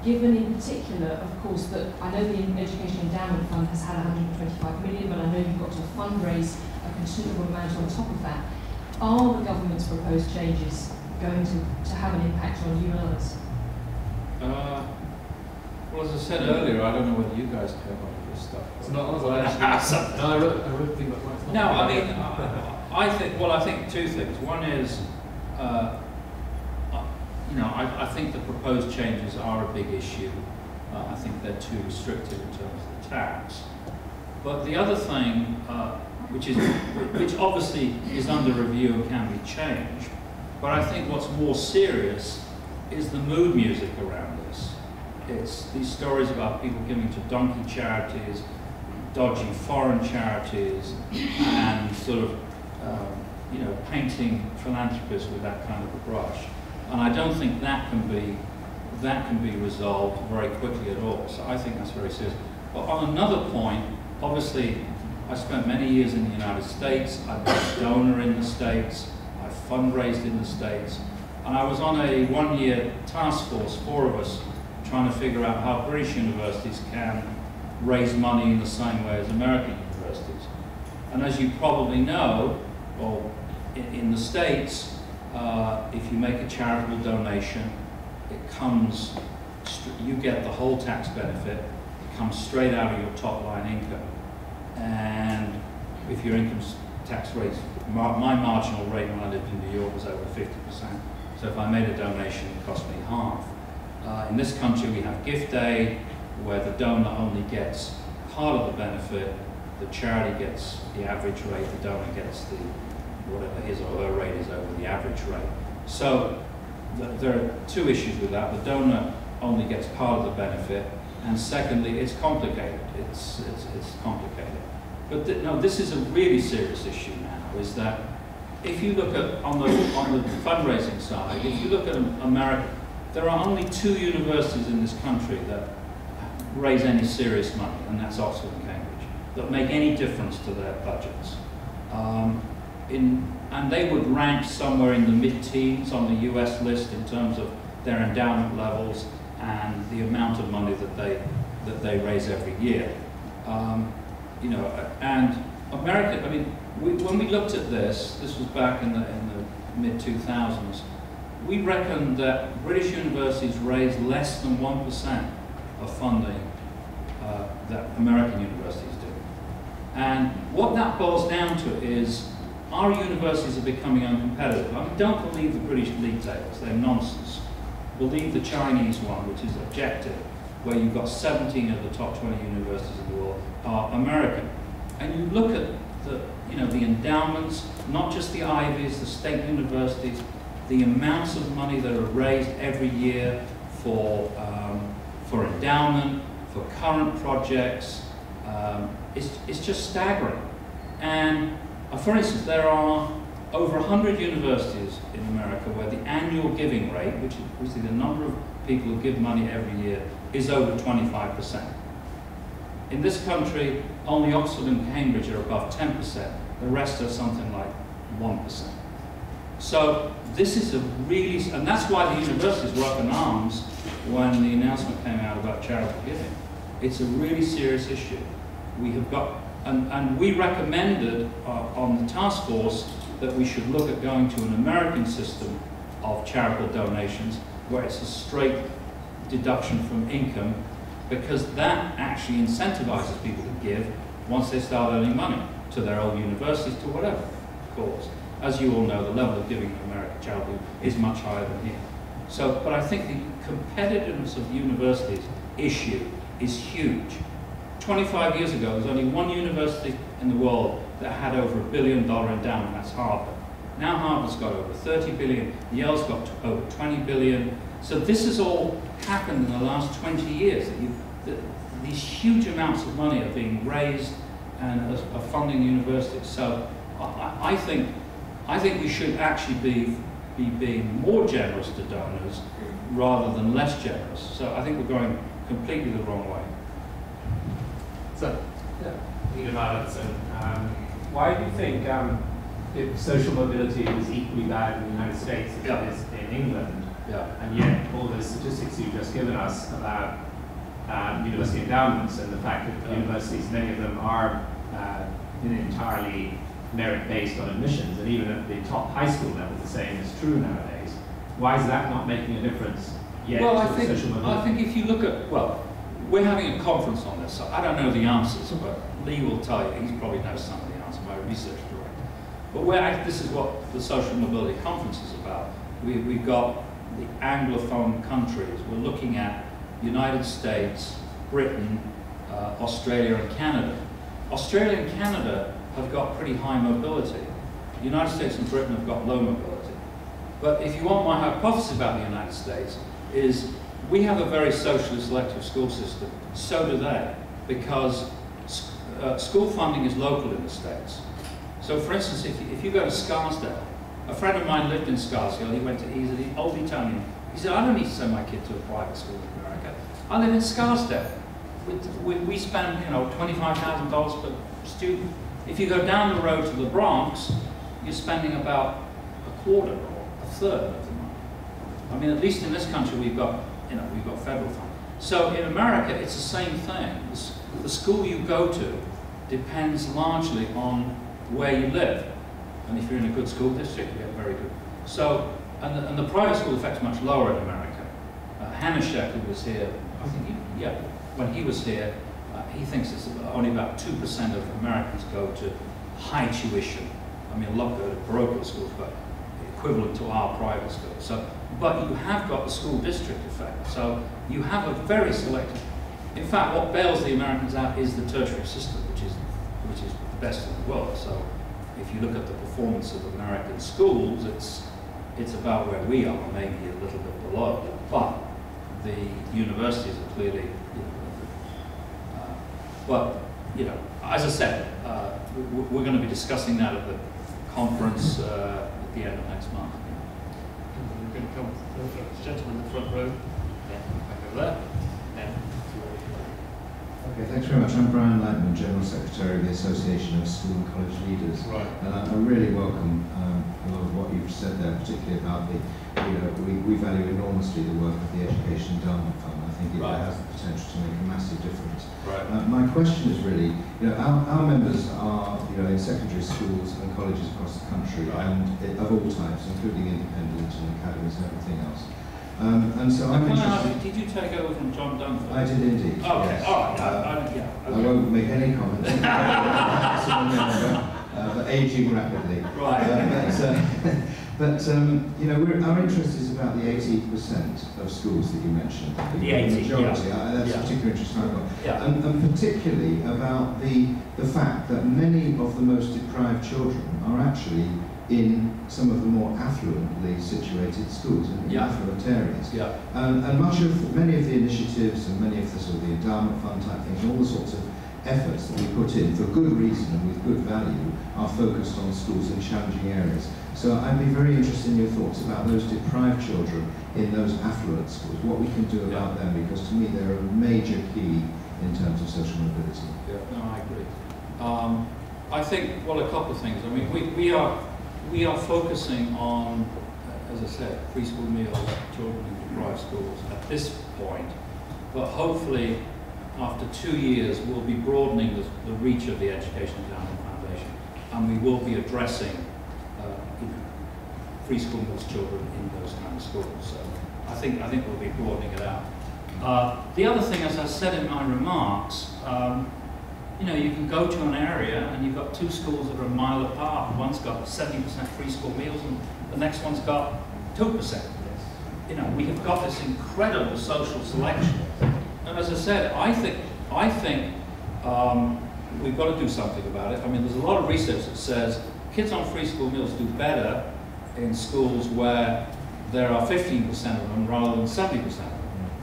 Given in particular, of course, that I know the Education Endowment Fund has had 125 million, but I know you've got to fundraise a considerable amount on top of that. Are the government's proposed changes going to have an impact on you and others? Well, as I said earlier, I don't know whether you guys care about this stuff. It's not us, actually. No, I really think that's why it's not. No, I mean, I think two things. One is, you know, I think the proposed changes are a big issue. I think they're too restrictive in terms of the tax. But the other thing, which obviously is under review and can be changed, but I think what's more serious is the mood music around this. It's these stories about people giving to donkey charities, dodgy foreign charities, and sort of, you know, painting philanthropists with that kind of a brush. And I don't think that can be resolved very quickly at all. So I think that's very serious. But on another point, obviously, I spent many years in the United States. I've been a donor in the States. I've fundraised in the States. And I was on a one-year task force, 4 of us, trying to figure out how British universities can raise money in the same way as American universities. And as you probably know, well, in the States, if you make a charitable donation, it comes, you get the whole tax benefit. It comes straight out of your top line income. And if your income tax rate, my marginal rate when I lived in New York was over 50%. So if I made a donation, it cost me half. In this country, we have gift aid, where the donor only gets part of the benefit, the charity gets the average rate, the donor gets the whatever his or her rate is over the average rate. So there are 2 issues with that. The donor only gets part of the benefit, and secondly, it's complicated. It's complicated. But no, this is a really serious issue now. Is that if you look at on the fundraising side, if you look at America, there are only 2 universities in this country that raise any serious money, and that's Oxford and Cambridge, that make any difference to their budgets. And they would rank somewhere in the mid-teens on the US list in terms of their endowment levels and the amount of money that they raise every year. You know, and America, I mean, when we looked at this was back in the mid-2000s, we reckoned that British universities raise less than 1% of funding that American universities do. And what that boils down to is our universities are becoming uncompetitive. I mean, don't believe the British league tables, they're nonsense. Believe the Chinese one, which is objective, where you've got 17 of the top 20 universities in the world are American. And you look at the endowments, not just the Ivies, the state universities, the amounts of money that are raised every year for endowment, for current projects, it's just staggering. And for instance, there are over 100 universities in America where the annual giving rate, which is the number of people who give money every year, is over 25%. In this country, only Oxford and Cambridge are above 10%. The rest are something like 1%. So this is a really, and that's why the universities were up in arms when the announcement came out about charitable giving. It's a really serious issue. We have got, and we recommended on the task force that we should look at going to an American system of charitable donations where it's a straight deduction from income, because that actually incentivizes people to give once they start earning money to their own universities, to whatever cause. As you all know, the level of giving in American charitable is much higher than here. So, but I think the competitiveness of universities issue is huge. 25 years ago, there was only one university in the world that had over $1 billion endowment, that's Harvard. Now Harvard's got over 30 billion, Yale's got over 20 billion. So this has all happened in the last 20 years. These huge amounts of money are being raised and are funding universities. So I think we should actually be being more generous to donors rather than less generous. So I think we're going completely the wrong way. So, yeah. Peter Lampl, why do you think if social mobility is equally bad in the United States as it is in England, and yet all the statistics you've just given us about university endowments and the fact that universities, many of them are entirely merit-based on admissions, and even at the top high school level the same is true nowadays, why is that not making a difference yet to social mobility? I think if you look at, we're having a conference on this, so I don't know the answers, but Lee will tell you. He probably knows some of the answers, my research director. But this is what the Social Mobility Conference is about. We've got the Anglophone countries. We're looking at United States, Britain, Australia and Canada. Australia and Canada have got pretty high mobility. The United States and Britain have got low mobility. But if you want my hypothesis about the United States, is we have a very socially selective school system. So do they, because school funding is local in the States. So for instance, if you go to Scarsdale, a friend of mine lived in Scarsdale, he's an old Italian. He said, I don't need to send my kid to a private school in America. I live in Scarsdale. We spend, $25,000 per student. If you go down the road to the Bronx, you're spending about a quarter or a third of the money. I mean, at least in this country, we've got federal funding. So in America, it's the same thing. The school you go to depends largely on where you live. And if you're in a good school district, you get very good. So, and the private school effect's much lower in America. Hanishek, who was here, I think, when he was here, he thinks it's only about 2% of Americans go to high tuition. I mean, a lot go to parochial schools, but equivalent to our private schools. So, but you have got the school district effect. So you have a very selective. In fact, what bails the Americans out is the tertiary system, which is the best in the world. So if you look at the performance of American schools, it's about where we are, maybe a little bit below. But the universities are clearly, but as I said, we're going to be discussing that at the conference at the end of next month. We're going to come to the gentleman in the front row. Yeah, back over there. Yeah. Okay, thanks very much. I'm Brian Lightman, General Secretary of the Association of School and College Leaders. Right. And I really welcome a lot of what you've said there, particularly about we value enormously the work of the Education Endowment Fund. I think it has the potential to make a massive difference. Right. My question is really, our members are, in secondary schools and colleges across the country, and of all types, including independent and academies and everything else. And so I'm interested. Did you take over from John Dunford? I did indeed. Okay, yes. all right. I won't make any comment. But aging rapidly. Right. Our interest is about the 80% of schools that you mentioned. The 80, majority. yeah. That's a particular interest I've got. Yeah. And particularly about the fact that many of the most deprived children are actually in some of the more affluently situated schools, in affluent areas. Yeah. And many of the initiatives and many of the sort of the endowment fund type things, all the sorts of efforts that we put in for good reason and with good value are focused on schools in challenging areas. So I'd be very interested in your thoughts about those deprived children in those affluent schools, what we can do about them, because to me they're a major key in terms of social mobility. Yeah, no, I agree. I think, well, a couple of things. I mean, we are focusing on, as I said, preschool meals, children in deprived schools at this point, but hopefully after 2 years we'll be broadening the reach of the Education Endowment Foundation, and we will be addressing preschool meals children in those kind of schools. So I think we'll be broadening it out. The other thing, as I said in my remarks, you can go to an area and you've got two schools that are a mile apart. One's got 70% free school meals and the next one's got 2%. We have got this incredible social selection. And as I said, I think we've got to do something about it. I mean, there's a lot of research that says kids on free school meals do better in schools where there are 15% of them rather than 70% of them.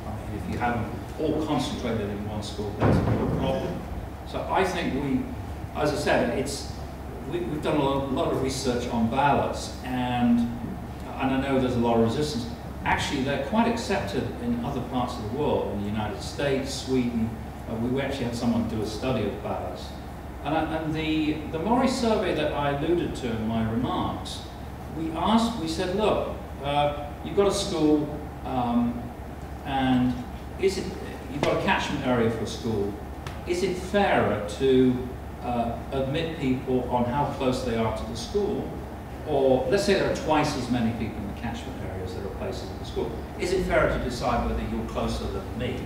I mean, if you have them all concentrated in one school, that's a real problem. So I think as I said, we've done a lot of research on ballots, and I know there's a lot of resistance. Actually, they're quite accepted in other parts of the world, in the United States, Sweden. We actually had someone do a study of ballots. And the Mori survey that I alluded to in my remarks, we said, look, you've got a school, and you've got a catchment area for a school. Is it fairer to admit people on how close they are to the school? Or let's say there are twice as many people in the catchment area as there are places in the school. Is it fairer to decide whether you're closer than me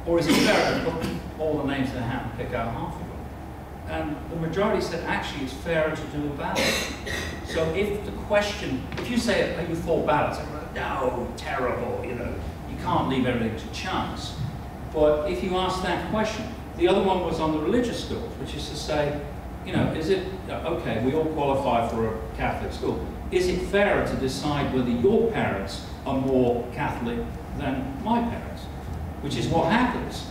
Or is it fair to put all the names in a hat and pick out half of them? And the majority said, actually, it's fairer to do a ballot. So if the question, if you say, are you for ballots? No, terrible, you know, you can't leave everything to chance. But if you ask that question, the other one was on the religious schools, which is to say, you know, is it, okay, we all qualify for a Catholic school. Is it fairer to decide whether your parents are more Catholic than my parents? Which is what happens.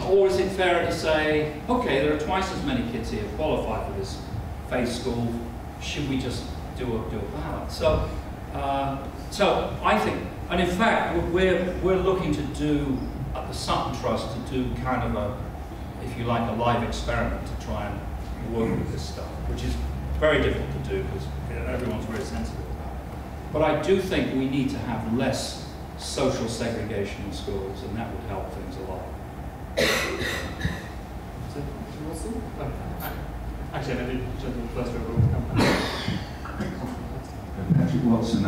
Or is it fairer to say, okay, there are twice as many kids here who qualify for this faith school, should we just do a ballot? So, so I think, and in fact, we're looking to do, at the Sutton Trust, to do kind of a, if you like, a live experiment to try and work with this stuff, which is very difficult to do because everyone's very sensitive about it. But I do think we need to have less social segregation in schools, and that would help things a lot. Actually, I did gentleman first row. Patrick Watson,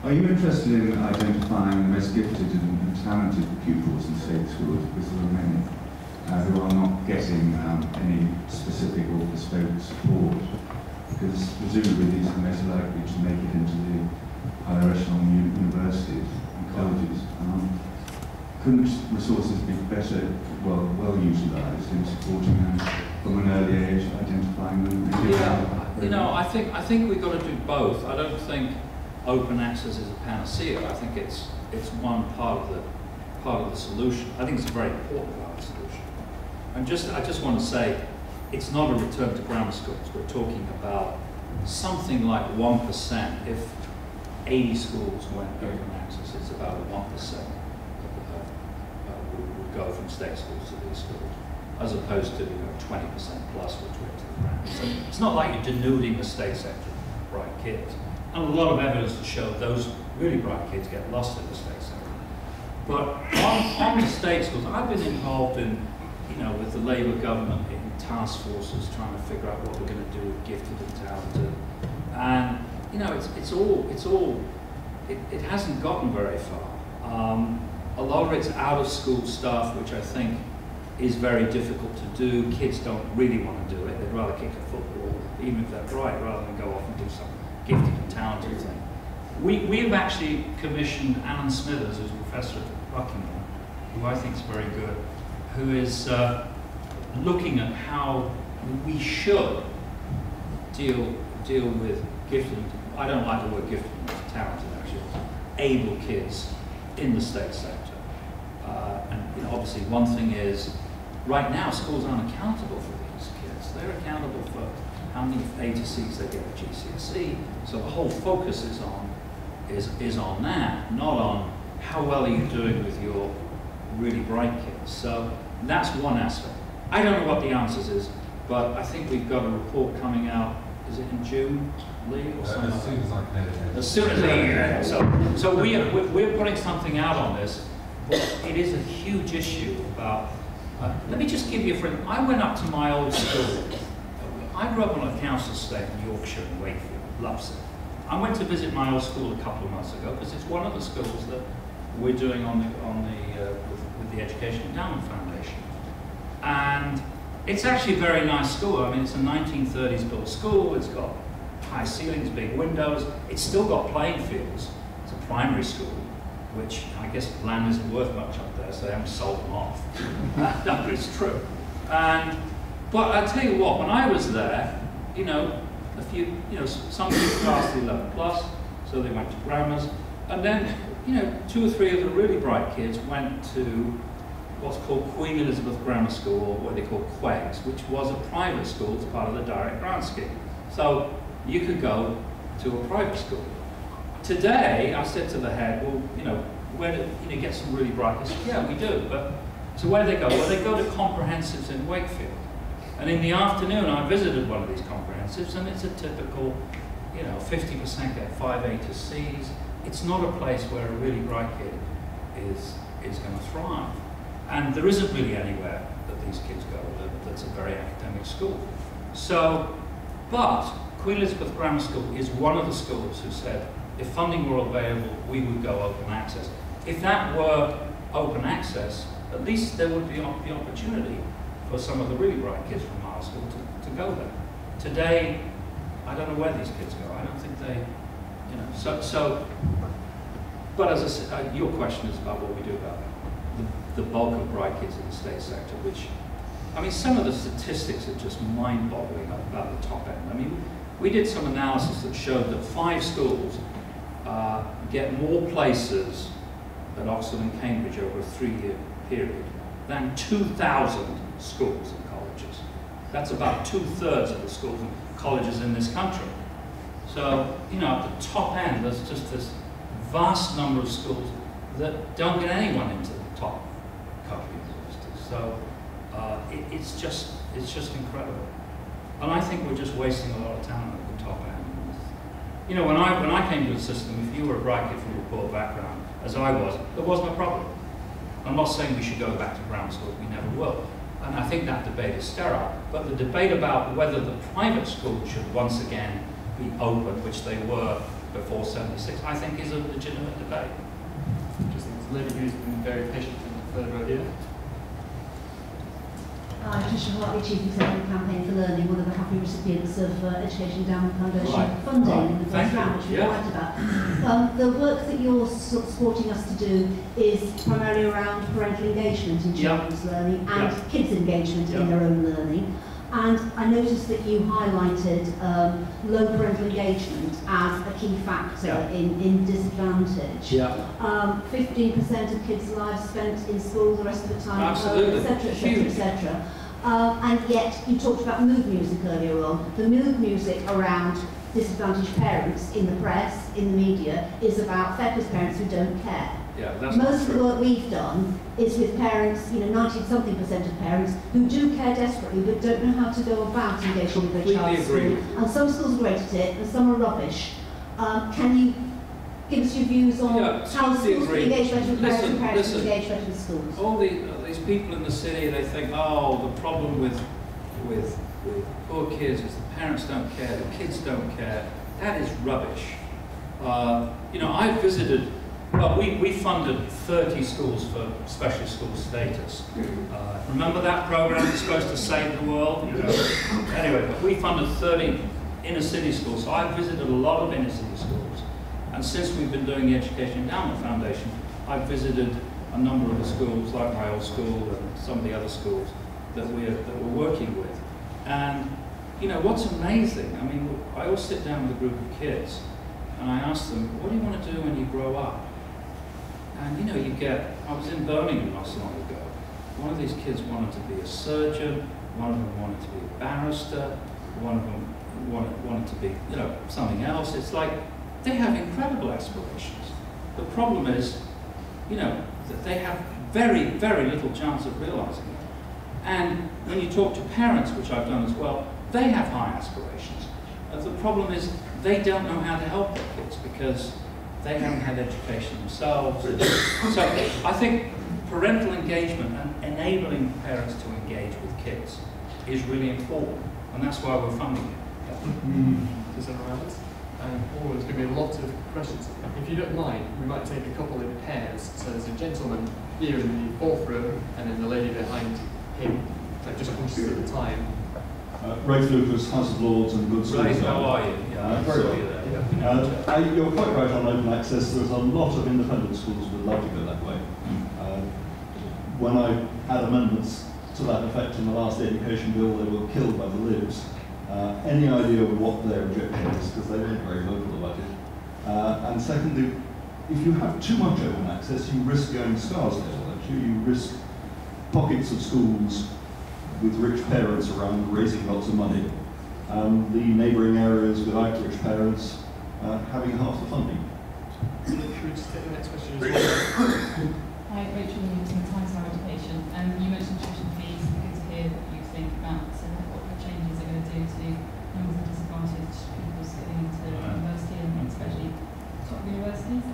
are you interested in identifying the most gifted and talented pupils in state schools, because there are many who are not getting any specific or bespoke support? Because presumably these are most likely to make it into the higher echelon universities and colleges. Couldn't resources be better, well utilised in supporting them from an early age, identifying them? Yeah, you know, I think we've got to do both. I don't think open access is a panacea. I think it's one part of the solution. I think it's a very important part of the solution. And I just want to say, it's not a return to grammar schools. We're talking about something like 1%. If 80 schools went open access, it's about 1%. Would go from state schools to these schools, as opposed to 20% plus which went to the grammar. So it's not like you're denuding the state sector of bright kids. And a lot of evidence to show those really bright kids get lost in the state sector. But on the state schools, I've been involved in, with the Labour government in task forces trying to figure out what we're going to do with gifted and talented. And it hasn't gotten very far. A lot of it's out of school stuff, which I think is very difficult to do. Kids don't really want to do it. They'd rather kick a football, even if they're bright, rather than go off and do some gifted and talented thing. We've actually commissioned Alan Smithers, who's a professor at Buckingham, who I think is very good, who is looking at how we should deal with gifted, I don't like the word gifted and talented actually, able kids in the state sector. And obviously one thing is, right now schools aren't accountable for these kids. They're accountable for how many A to C's they get at GCSE. So the whole focus is on that, not on how well are you doing with your really bright kids. So that's one aspect. I don't know what the answers is, but I think we've got a report coming out. Is it in June, Lee, or something? As soon as I can. As soon as so we're putting something out on this, but it is a huge issue about. Let me just give you a friend. I went up to my old school. I grew up on a council estate in Yorkshire and Wakefield, loves it. I went to visit my old school a couple of months ago because it's one of the schools that we're doing with the Education Endowment Foundation, and it's actually a very nice school. I mean, it's a 1930s built school. It's got high ceilings, big windows. It's still got playing fields. It's a primary school, which I guess land isn't worth much up there, so they haven't sold them off. No, it's true. But I tell you what, when I was there, some people passed the 11 plus, so they went to grammars, and then, 2 or 3 of the really bright kids went to what's called Queen Elizabeth Grammar School, or what they call QEGS, which was a private school as part of the direct grant scheme. So you could go to a private school. Today, I said to the head, well, where do you get some really bright kids? Yeah, we do. But so where do they go? Well, they go to comprehensives in Wakefield. And in the afternoon, I visited one of these comprehensives, and it's a typical, 50% get 5 A to C's. It's not a place where a really bright kid is going to thrive. And there isn't really anywhere that these kids go that's a very academic school. So, but Queen Elizabeth Grammar School is one of the schools who said, if funding were available, we would go open access. if that were open access, at least there would be the opportunity for some of the really bright kids from our school to go there. Today, I don't know where these kids go. I don't think they, you know, but as I said, your question is about what we do about the bulk of bright kids in the state sector, which, I mean, some of the statistics are just mind-boggling about the top end. I mean, we did some analysis that showed that 5 schools get more places at Oxford and Cambridge over a 3-year period than 2,000 schools and colleges. That's about 2/3 of the schools and colleges in this country. So, you know, at the top end, there's just this vast number of schools that don't get anyone into the top couple of universities. So it's just incredible. And I think we're just wasting a lot of talent at the top end. You know, when I came to the system, if you were a bright kid from a poor background, as I was, there wasn't a problem. I'm not saying we should go back to grammar school, we never will. And I think that debate is sterile. But the debate about whether the private schools should once again be open, which they were before '76, I think is a legitimate debate. Just the lady who's been very patient in the third row here. Tricia Hartley, Chief Executive Campaign for Learning, one of the happy recipients of Education Endowment Foundation funding in the first round, which we're right about. The work that you're supporting us to do is primarily around parental engagement in children's learning and kids' engagement in their own learning. And I noticed that you highlighted low parental engagement as a key factor in disadvantage. 15% of kids' lives spent in school, the rest of the time at home, etc., etc., etc. And yet, you talked about mood music earlier on. The mood music around disadvantaged parents in the press, in the media, is about feckless parents who don't care. Most of the work we've done is with parents, you know, 90-something% of parents who do care desperately but don't know how to go about engaging with their child's school. And some schools are great at it, and some are rubbish. Can you give us your views on how schools can engage better with parents and parents can engage better with schools? All these people in the city, they think, oh, the problem with poor kids is the parents don't care, the kids don't care. That is rubbish. You know, I visited. Well, we funded 30 schools for special school status. Remember that program that's supposed to save the world? You know? Anyway, but we funded 30 inner city schools. So I've visited a lot of inner city schools. And since we've been doing the Education Endowment Foundation, I've visited a number of the schools, like my old school and some of the other schools that we're working with. And, you know, what's amazing, I mean, I always sit down with a group of kids and I ask them, what do you want to do when you grow up? And you know, I was in Birmingham not so long ago. One of these kids wanted to be a surgeon, one of them wanted to be a barrister, one of them wanted to be, you know, something else. It's like, they have incredible aspirations. The problem is, you know, that they have very, very little chance of realizing it. And when you talk to parents, which I've done as well, they have high aspirations. The problem is, they don't know how to help their kids because they haven't had education themselves. So I think parental engagement and enabling parents to engage with kids is really important, and that's why we're funding it. Does anyone else? There's going to be a lot of questions. If you don't mind, we might take a couple in pairs. So there's a gentleman here in the fourth row, and then the lady behind him. I'm just conscious of the time. Rafe Lucas, House of Lords and Good Schools. Rafe, how are you? Very well. You're quite right on open access. There's a lot of independent schools would love to go that way. When I had amendments to that effect in the last education bill, they were killed by the Libs. Any idea of what their objection is, because they weren't very vocal about it. And secondly, if you have too much open access, you risk going Scarsdale, actually. You risk pockets of schools with rich parents around raising lots of money. The neighbouring areas without rich parents having half the funding. Should we just take the next question as well? Hi, Rachel Newton, Times Higher Education. You mentioned tuition fees. It's good to hear what you think about what the changes are going to do to numbers of disadvantaged pupils getting into university, and especially top universities.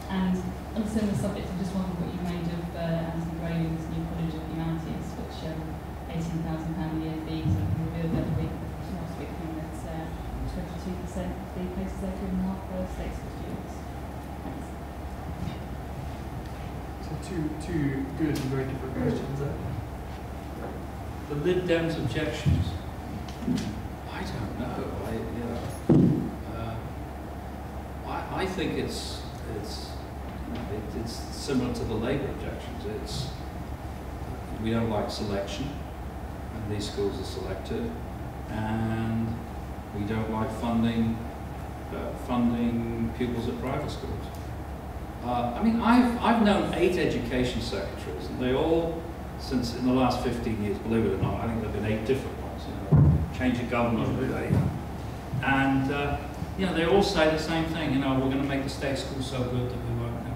And on a similar subject, I just wondered what you made of Anthony Graham's new College of Humanities, which £18,000 a year fees, and revealed that week, last week, that 22% of the places they're given half the stakes for students. Thanks. different questions there. The Lib Dems objections. I don't know. I think it's similar to the Labour objections. It's we don't like selection, and these schools are selected, and we don't like funding pupils at private schools. I mean, I've known 8 education secretaries, and they all, since in the last 15 years, believe it or not, I think there have been 8 different ones. You know, change of government, and you know, they all say the same thing. You know, we're going to make the state school so good that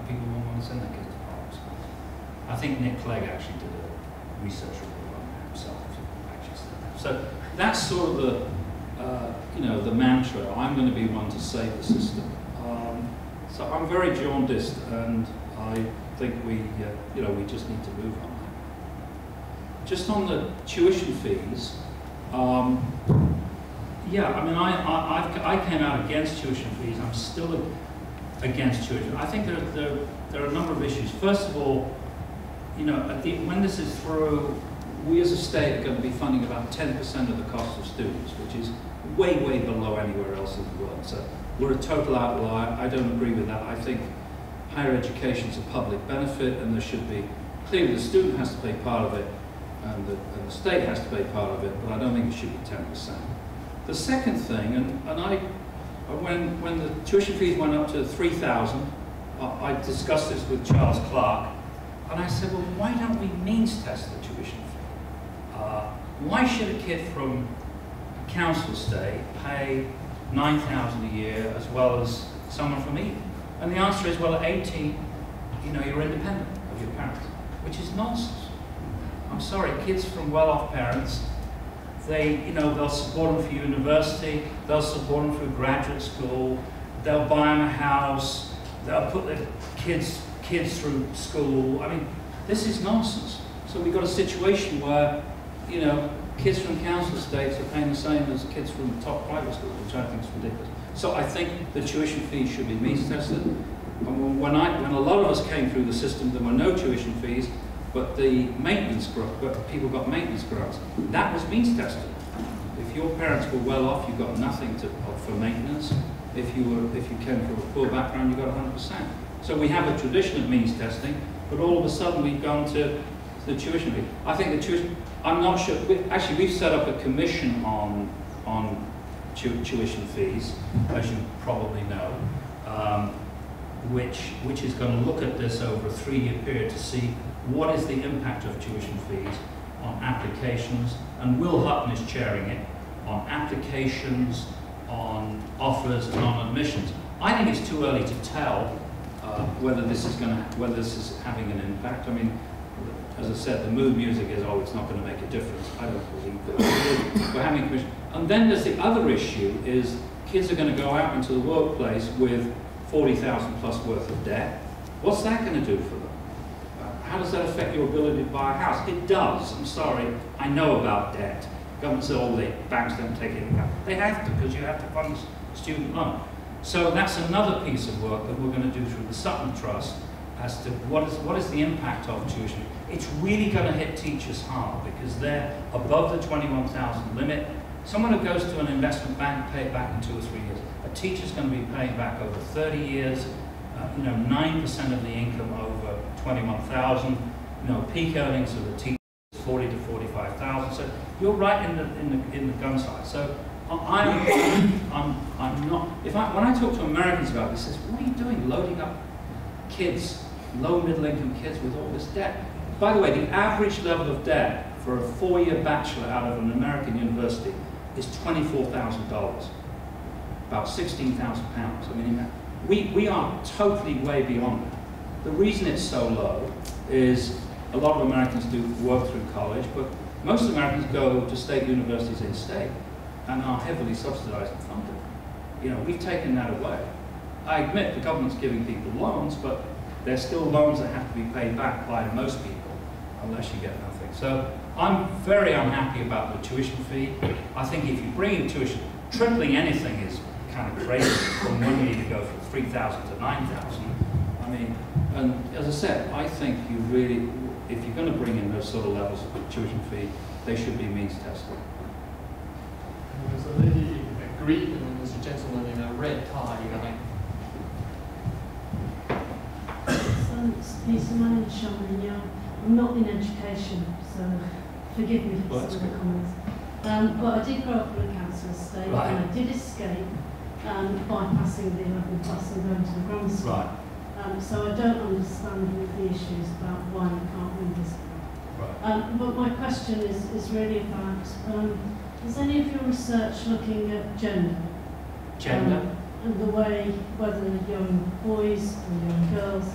people won't want to send their kids to private school. I think Nick Clegg actually did a research report on that himself. Actually said that. So that's sort of the you know, the mantra. I'm going to be one to save the system. So I'm very jaundiced, and I think we you know, we just need to move on that. Just on the tuition fees. Yeah, I mean, I came out against tuition fees. I'm still against tuition. I think there are a number of issues. First of all, you know, when this is through, we as a state are going to be funding about 10% of the cost of students, which is way, way below anywhere else in the world. So we're a total outlier. I don't agree with that. I think higher education is a public benefit, and there should be, clearly the student has to pay part of it, and the state has to pay part of it, but I don't think it should be 10%. The second thing, when the tuition fees went up to 3,000, I discussed this with Charles Clark, and I said, well, why don't we means test the tuition fee? Why should a kid from a council estate pay 9,000 a year as well as someone from Eden? And the answer is, well, at 18, you know, you're independent of your parents, which is nonsense. I'm sorry, kids from well-off parents, you know, they'll support them for university, they'll support them through graduate school, they'll buy them a house, they'll put their kids through school. I mean, this is nonsense. So we've got a situation where, you know, kids from council estates are paying the same as kids from top private schools, which I think is ridiculous. So I think the tuition fees should be means tested. And when a lot of us came through the system, there were no tuition fees, but the maintenance grant, but people got maintenance grants. That was means tested. If your parents were well off, you got nothing for maintenance. If you came from a poor background, you got 100%. So we have a tradition of means testing, but all of a sudden we've gone to the tuition fee. I think the tuition, I'm not sure, actually we've set up a commission on tuition fees, as you probably know, which is going to look at this over a 3-year period to see what is the impact of tuition fees on applications, and Will Hutton is chairing it, on applications, on offers, and on admissions. I think it's too early to tell whether this is having an impact. I mean, as I said, the mood music is, oh, it's not going to make a difference. I don't believe that. We're having a commission. And then there's the other issue, is kids are going to go out into the workplace with 40,000 plus worth of debt. What's that going to do for them? How does that affect your ability to buy a house? It does. I'm sorry. I know about debt. Government said, oh, the banks don't take it out. They have to, because you have to fund student loan. So that's another piece of work that we're going to do through the Sutton Trust as to what is the impact of tuition. It's really going to hit teachers hard because they're above the 21,000 limit. Someone who goes to an investment bank pay it back in 2 or 3 years. A teacher's going to be paying back over 30 years. You know, 9% of the income over 21,000. You know, peak earnings of the teacher is 40 to 45,000. So you're right in the gun side. So I'm not. When I talk to Americans about this, they say, what are you doing, loading up kids, low middle income kids, with all this debt? By the way, the average level of debt for a 4-year bachelor out of an American university is $24,000, about £16,000. I mean, we are totally way beyond that. The reason it's so low is a lot of Americans do work through college, but most Americans go to state universities in state and are heavily subsidized and funded. You know, we've taken that away. I admit the government's giving people loans, but they're still loans that have to be paid back by most people, unless you get nothing. So I'm very unhappy about the tuition fee. I think if you bring in tuition, tripling anything is kind of crazy from 1 year to go from 3,000 to 9,000. I mean, and as I said, I think you really, if you're going to bring in those sort of levels of tuition fee, they should be means tested. There's a lady in green, and then there's a gentleman in a red tie, I think. Peter, my name is Charmaine Young. I'm not in education, so forgive me for some of the comments. But I did grow up in a council estate, and I did escape bypassing the 11 plus and going to the grammar school. Right. So I don't understand all the issues about why you can't win this. Right. But my question is really about, is any of your research looking at gender? Gender? And the way whether young boys or young girls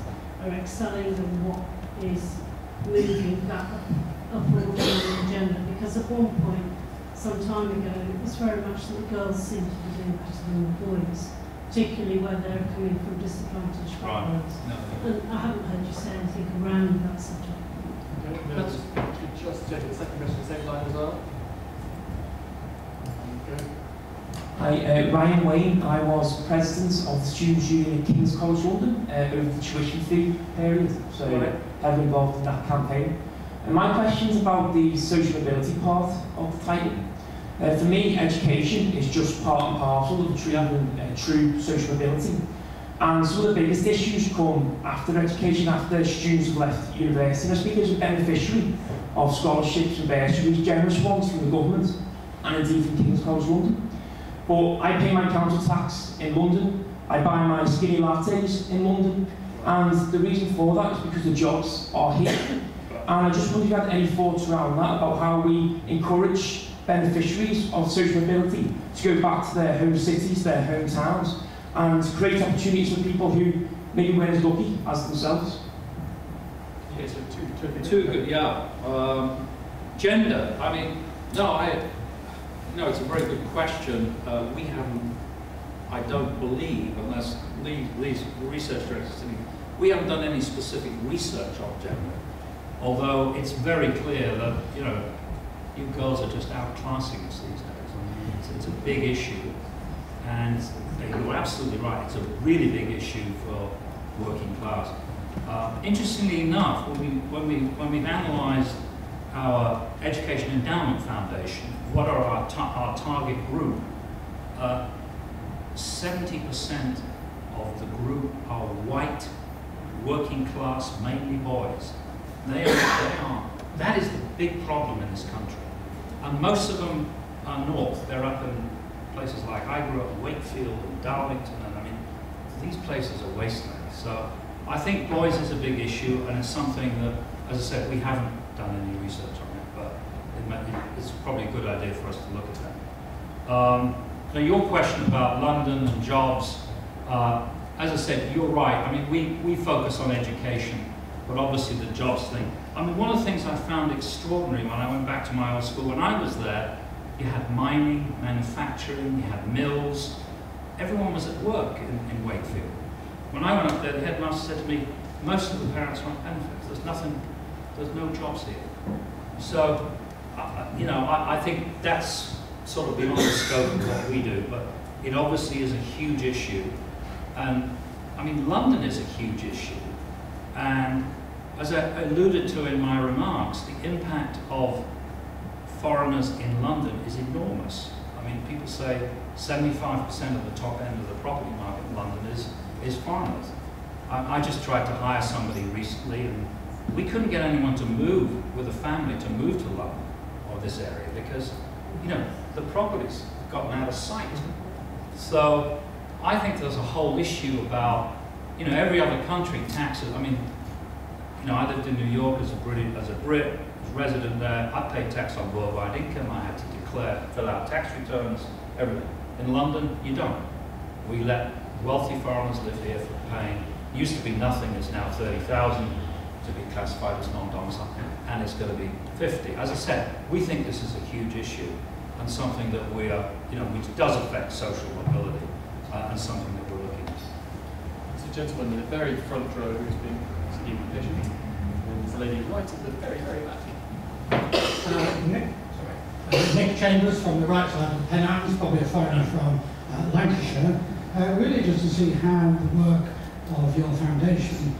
are excelling and what is moving that upward or down in gender. Because at one point, some time ago, it was very much that girls seem to be doing better than the boys, particularly where they're coming from disadvantaged backgrounds. No. And I haven't heard you say anything around that subject. Okay, just check the second question, same line as well. Okay. Hi, Ryan Wayne. I was president of the Students' Union at King's College London over the tuition fee period, so heavily involved in that campaign. And my question is about the social mobility part of the title. For me, education is just part and parcel of true social mobility. And some of the biggest issues come after education, after students have left university. And I speak as a beneficiary of scholarships and bursaries, generous ones from the government, and indeed from King's College London. But I pay my council tax in London, I buy my skinny lattes in London, and the reason for that is because the jobs are here. And I just wonder if you had any thoughts around that, about how we encourage beneficiaries of social mobility to go back to their home cities, their hometowns, and create opportunities for people who maybe weren't as lucky as themselves. Yeah, so Two good, yeah. Gender, I mean, no, it's a very good question. We haven't, I don't believe, unless Lee's research director, we haven't done any specific research on gender. Although it's very clear that, you know, you girls are just outclassing us these days. I mean, it's a big issue, and you're absolutely right. It's a really big issue for working class. Interestingly enough, when we've analysed our Education Endowment Foundation, what are our target group? 70% of the group are white, working class, mainly boys. That is the big problem in this country. And most of them are north. They're up in places like, I grew up in Wakefield and Darlington, and I mean, these places are wastelands. So I think boys is a big issue, and it's something that, as I said, we haven't done any research on it, but it's probably a good idea for us to look at that. Now your question about London and jobs, as I said, you're right. I mean, we focus on education, but obviously the jobs thing. I mean, one of the things I found extraordinary when I went back to my old school, when I was there, you had mining, manufacturing, you had mills. Everyone was at work in Wakefield. When I went up there, the headmaster said to me, most of the parents want benefits. There's no jobs here. So, you know, I think that's sort of beyond the scope of what we do, but it obviously is a huge issue. And, I mean, London is a huge issue. And as I alluded to in my remarks, the impact of foreigners in London is enormous. I mean, people say 75% of the top end of the property market in London is foreigners. I just tried to hire somebody recently, and we couldn't get anyone to move with a family to move to London or this area because, you know, the property's gotten out of sight. So I think there's a whole issue about, you know, every other country taxes. I mean, you know, I lived in New York as a Brit, resident there. I paid tax on worldwide income. I had to fill out tax returns, everything. In London, you don't. We let wealthy foreigners live here for paying. It used to be nothing. It's now 30,000 to be classified as non-domiciled, and it's going to be 50. As I said, we think this is a huge issue and something that we are, you know, which does affect social mobility and something that we're looking at. There's a gentleman in the very front row who's been speaking patiently, and there's a lady right at the very, very back. Nick Chambers from the right side of the Pennines, probably a foreigner from Lancashire, really just to see how the work of your foundation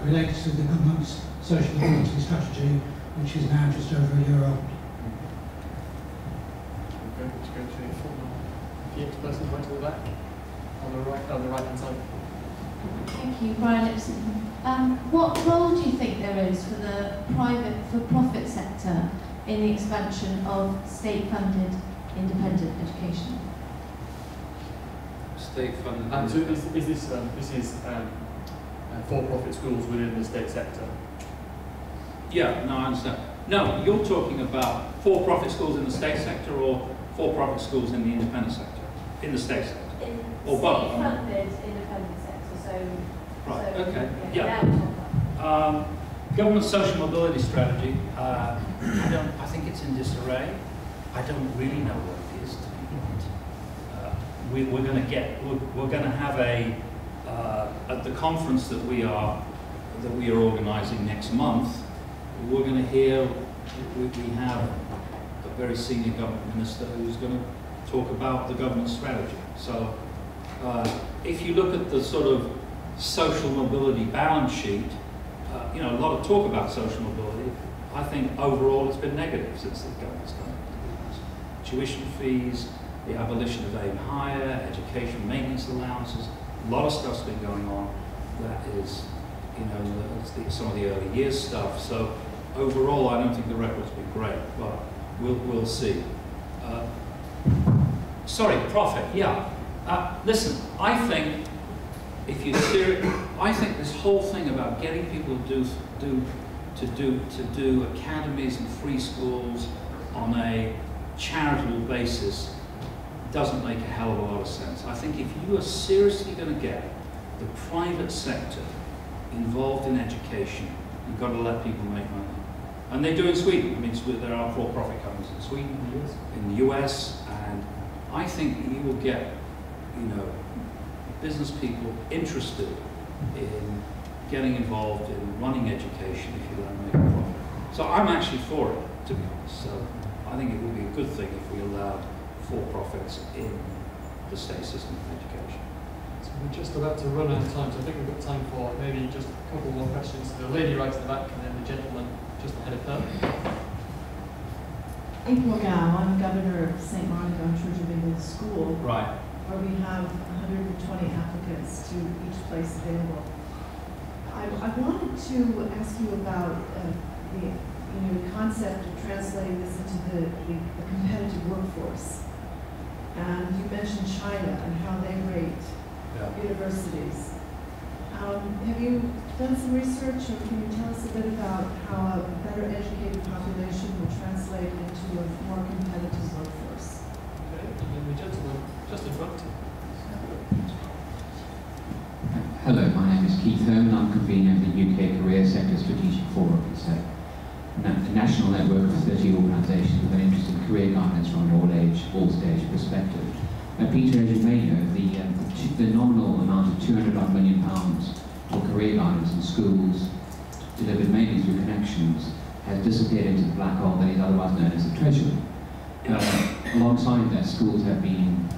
relates to the government's social mobility strategy, which is now just over a year old. We're going to go to the former PH person right to the back, on the right hand side. Thank you, Brian Lipson. What role do you think there is for the for-profit sector in the expansion of state-funded independent education? State-funded. So this is for-profit schools within the state sector? Yeah, no, I understand. No, you're talking about for-profit schools in the state sector or for-profit schools in the independent sector? In the state sector? Or both? State-funded independent sector, so... Right, so, okay, yeah. Government social mobility strategy, I think it's in disarray. I don't really know what it is, to be blunt. We're going to have at the conference that we are organising next month, we're going to hear, we have a very senior government minister who's going to talk about the government strategy. So if you look at the sort of social mobility balance sheet, a lot of talk about social mobility. I think overall it's been negative since the government's done it. Tuition fees, the abolition of aim higher, education maintenance allowances, a lot of stuff's been going on. That is, some of the early years stuff. So overall, I don't think the record's been great, but we'll see. Sorry, profit. Yeah. Listen, I think if you're serious, I think this whole thing about getting people to do academies and free schools on a charitable basis doesn't make a hell of a lot of sense. I think if you are seriously going to get the private sector involved in education, you've got to let people make money. And they do in Sweden. I mean, there are for-profit companies in Sweden, in the US, and I think you will get, business people interested in getting involved in running education if you want to make a profit. So I'm actually for it, to be honest. So I think it would be a good thing if we allowed for-profits in the state system of education. So we're just about to run out of time, so I think we've got time for maybe just a couple more questions. The lady right at the back and then the gentleman just ahead of her. April Gow, I'm governor of St. Monica Church of England School. Right. Where we have 120 applicants to each place available. I wanted to ask you about the concept of translating this into the competitive workforce. And you mentioned China and how they rate universities. Have you done some research, or can you tell us a bit about how a better educated population will translate into a more competitive workforce? Okay, and then the gentleman just in front. Hello, my name is Keith Herman. I'm convener of the UK Career Sector Strategic Forum. It's a national network of 30 organisations with an interest in career guidance from an all-age, all-stage perspective. Peter, as you may know, the nominal amount of £200 million for career guidance in schools, delivered mainly through connections, has disappeared into the black hole that is otherwise known as the Treasury. Alongside that, schools have been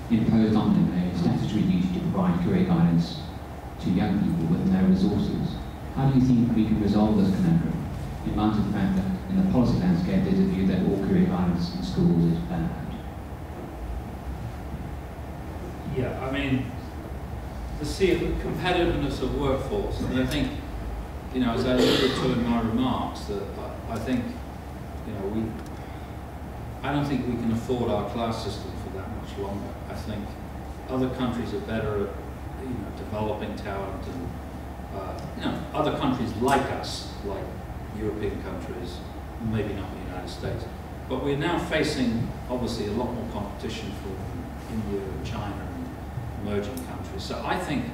imposed on them a statutory duty to provide career guidance to young people with no resources. How do you think we can resolve this conundrum, in light of the fact that in the policy landscape there's a view that all career guidance in schools is bad? Yeah, I mean, the competitiveness of workforce, and I think, as I alluded to in my remarks, that I think, I don't think we can afford our class system for that much longer. I think other countries are better at, developing talent, and other countries like us, like European countries, maybe not the United States, but we're now facing obviously a lot more competition from India and China and emerging countries. So I think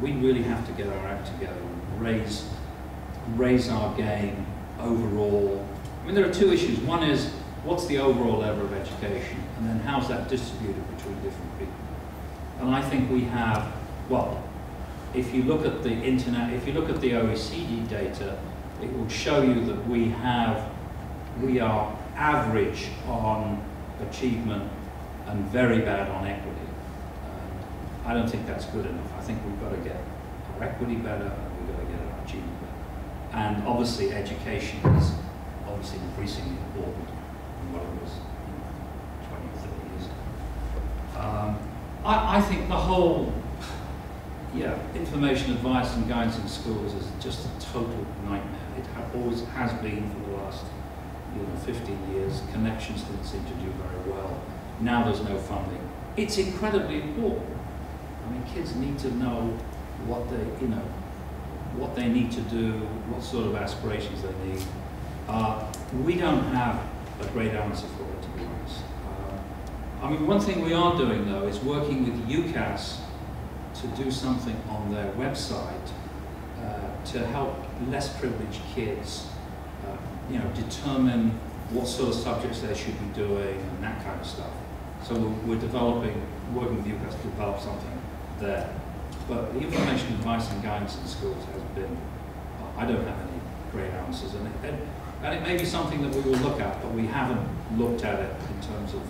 we really have to get our act together and raise our game overall. I mean, there are two issues. One is, what's the overall level of education, and then how's that distributed between different people? And I think we have, well, if you look at the internet, if you look at the OECD data, it will show you that we are average on achievement and very bad on equity. I don't think that's good enough. I think we've got to get our equity better, and we've got to get our achievement better. And obviously education is obviously increasingly important than what it was 20 or 30 years ago. I think the whole information, advice and guidance in schools is just a total nightmare. It always has been for the last 15 years. Connections didn't seem to do very well. Now there's no funding. It's incredibly important. I mean, kids need to know what they need to do, what sort of aspirations they need. We don't have a great answer for it, to be honest. I mean, one thing we are doing though is working with UCAS to do something on their website to help less privileged kids, determine what sort of subjects they should be doing and that kind of stuff. So we're working with UCAS to develop something there. But the information, advice and guidance in schools has been, I don't have any great answers. And it may be something that we will look at, but we haven't looked at it in terms of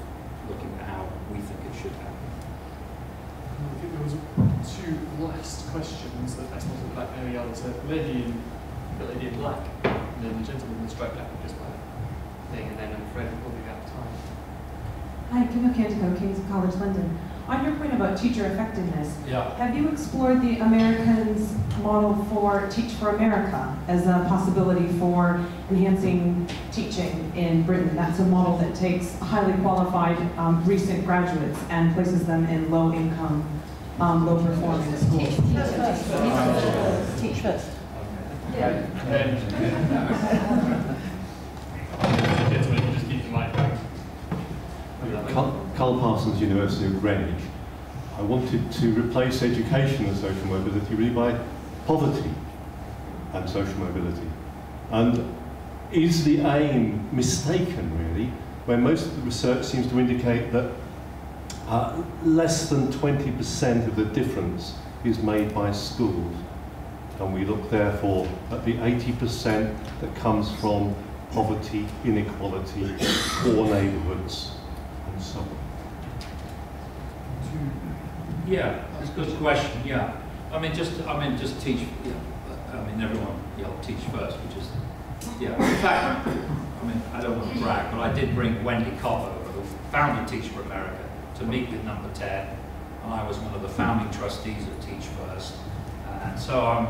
looking at how we think it should happen. I think there was two last questions that I suppose about any others. The lady in black, and then the gentleman in the striped jacket just by thing, and then I'm afraid we're probably out of time. Hi, Kim O'Cantico, King's College London. On your point about teacher effectiveness, have you explored the Americans' model for Teach for America as a possibility for enhancing teaching in Britain? That's a model that takes highly qualified recent graduates and places them in low-income, low-performing schools. Teach first. Gentlemen, you just keep the mic back. Carl Parsons, University of Greenwich. I wanted to replace education and social mobility really by poverty and social mobility. And is the aim mistaken, really, where most of the research seems to indicate that less than 20% of the difference is made by schools? And we look, therefore, at the 80% that comes from poverty, inequality, poor neighbourhoods, and so on. Yeah, that's a good question. Yeah, I mean, just teach. Yeah, I mean, everyone teach first, which is In fact, I mean, I don't want to brag, but I did bring Wendy Copper, who founded Teach for America, to meet with Number 10, and I was one of the founding trustees of Teach First, and so I'm,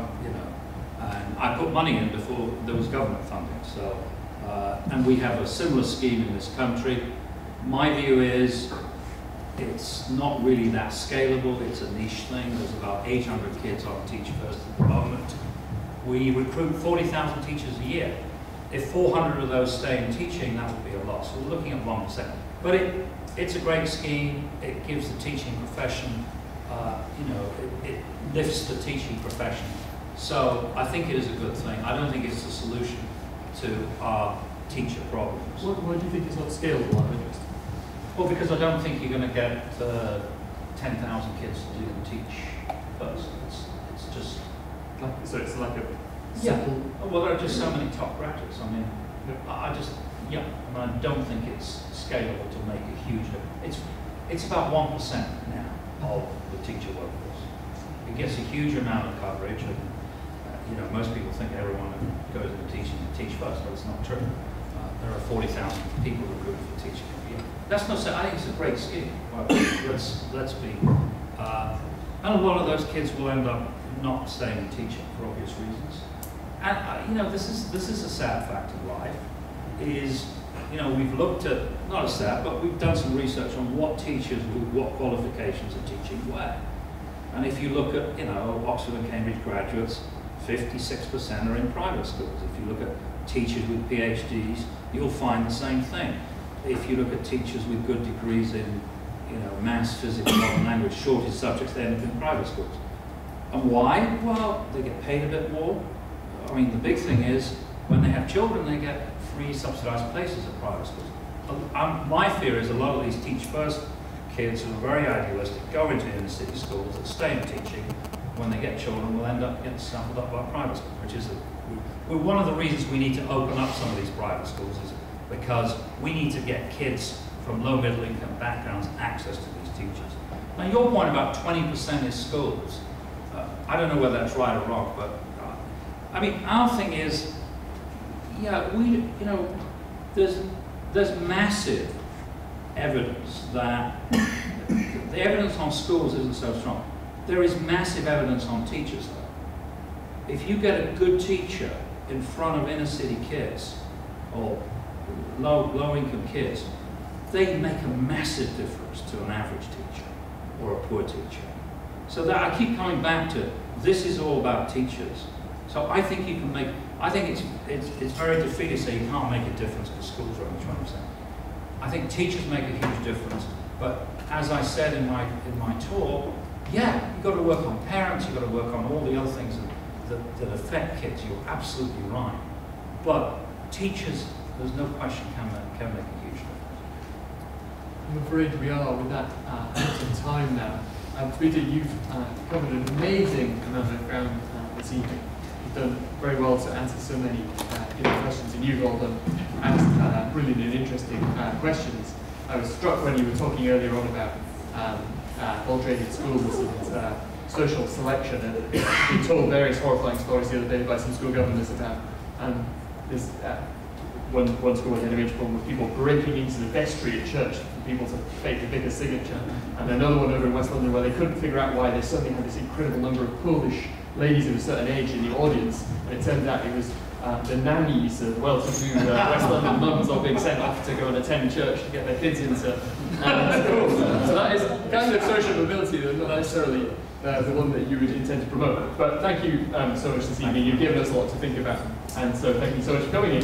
and I put money in before there was government funding. So, and we have a similar scheme in this country. My view is it's not really that scalable. It's a niche thing. There's about 800 kids on Teach First at the moment. We recruit 40,000 teachers a year. If 400 of those stay in teaching, that would be a loss. So we're looking at 1%. But it's a great scheme. It gives the teaching profession, it lifts the teaching profession. So I think it is a good thing. I don't think it's the solution to our teacher problems. Why do you think it's not scalable? I'm interested. Well, because I don't think you're going to get 10,000 kids to do Teach First. It's just like, so it's like a simple. Yeah. Well, there are just so many top graduates. I mean, and I don't think it's scalable to make a huge. It's about 1% now of the teacher workforce. It gets a huge amount of coverage, and most people think everyone who goes into teaching to Teach First, but it's not true. There are 40,000 people recruited for teaching every year. That's not. I think it's a great scheme. Well, let's be. And a lot of those kids will end up not staying in teaching for obvious reasons. And this is a sad fact of life. Is we've looked at, not a sad, but we've done some research on what teachers with what qualifications are teaching where. And if you look at Oxford and Cambridge graduates, 56% are in private schools. If you look at teachers with PhDs, you'll find the same thing. If you look at teachers with good degrees in maths, physics, modern language, shortest subjects, they end up in private schools. And why? Well, they get paid a bit more. I mean, the big thing is when they have children, they get free subsidized places at private schools. My fear is a lot of these Teach First kids who are very idealistic go into inner city schools that stay in teaching. When they get children, will end up getting snaffled up by private schools, which is one of the reasons we need to open up some of these private schools is because we need to get kids from low middle income backgrounds access to these teachers. Now your point about 20% is schools, I don't know whether that's right or wrong, but I mean, our thing is, yeah, there's massive evidence that the evidence on schools isn't so strong. There is massive evidence on teachers, though. If you get a good teacher in front of inner city kids or low-income kids, they make a massive difference to an average teacher or a poor teacher. So that I keep coming back to, this is all about teachers. So I think you can make, I think it's very defeating to say you can't make a difference because schools are only 20%. I think teachers make a huge difference, but as I said in my talk, yeah, you've got to work on parents, you've got to work on all the other things that affect kids. You're absolutely right. But teachers, there's no question, can make a huge difference. I'm afraid we are with that out of time now. Peter, you've covered an amazing amount of ground this evening. You've done very well to answer so many questions, and you've all asked brilliant and interesting questions. I was struck when you were talking earlier on about vulturated schools and social selection, and being told various horrifying stories the other day by some school governors about this one school had a major problem with people breaking into the vestry at church for people to fake the vicar's signature, and another one over in West London where they couldn't figure out why they suddenly had this incredible number of Polish ladies of a certain age in the audience, and it turned out it was the nannies of well-to-do West London mums all being sent off to go and attend church to get their kids into school. So that is kind of social mobility, that's not necessarily the one that you would intend to promote. But thank you so much this evening. You've given us a lot to think about, and so thank you so much for coming in.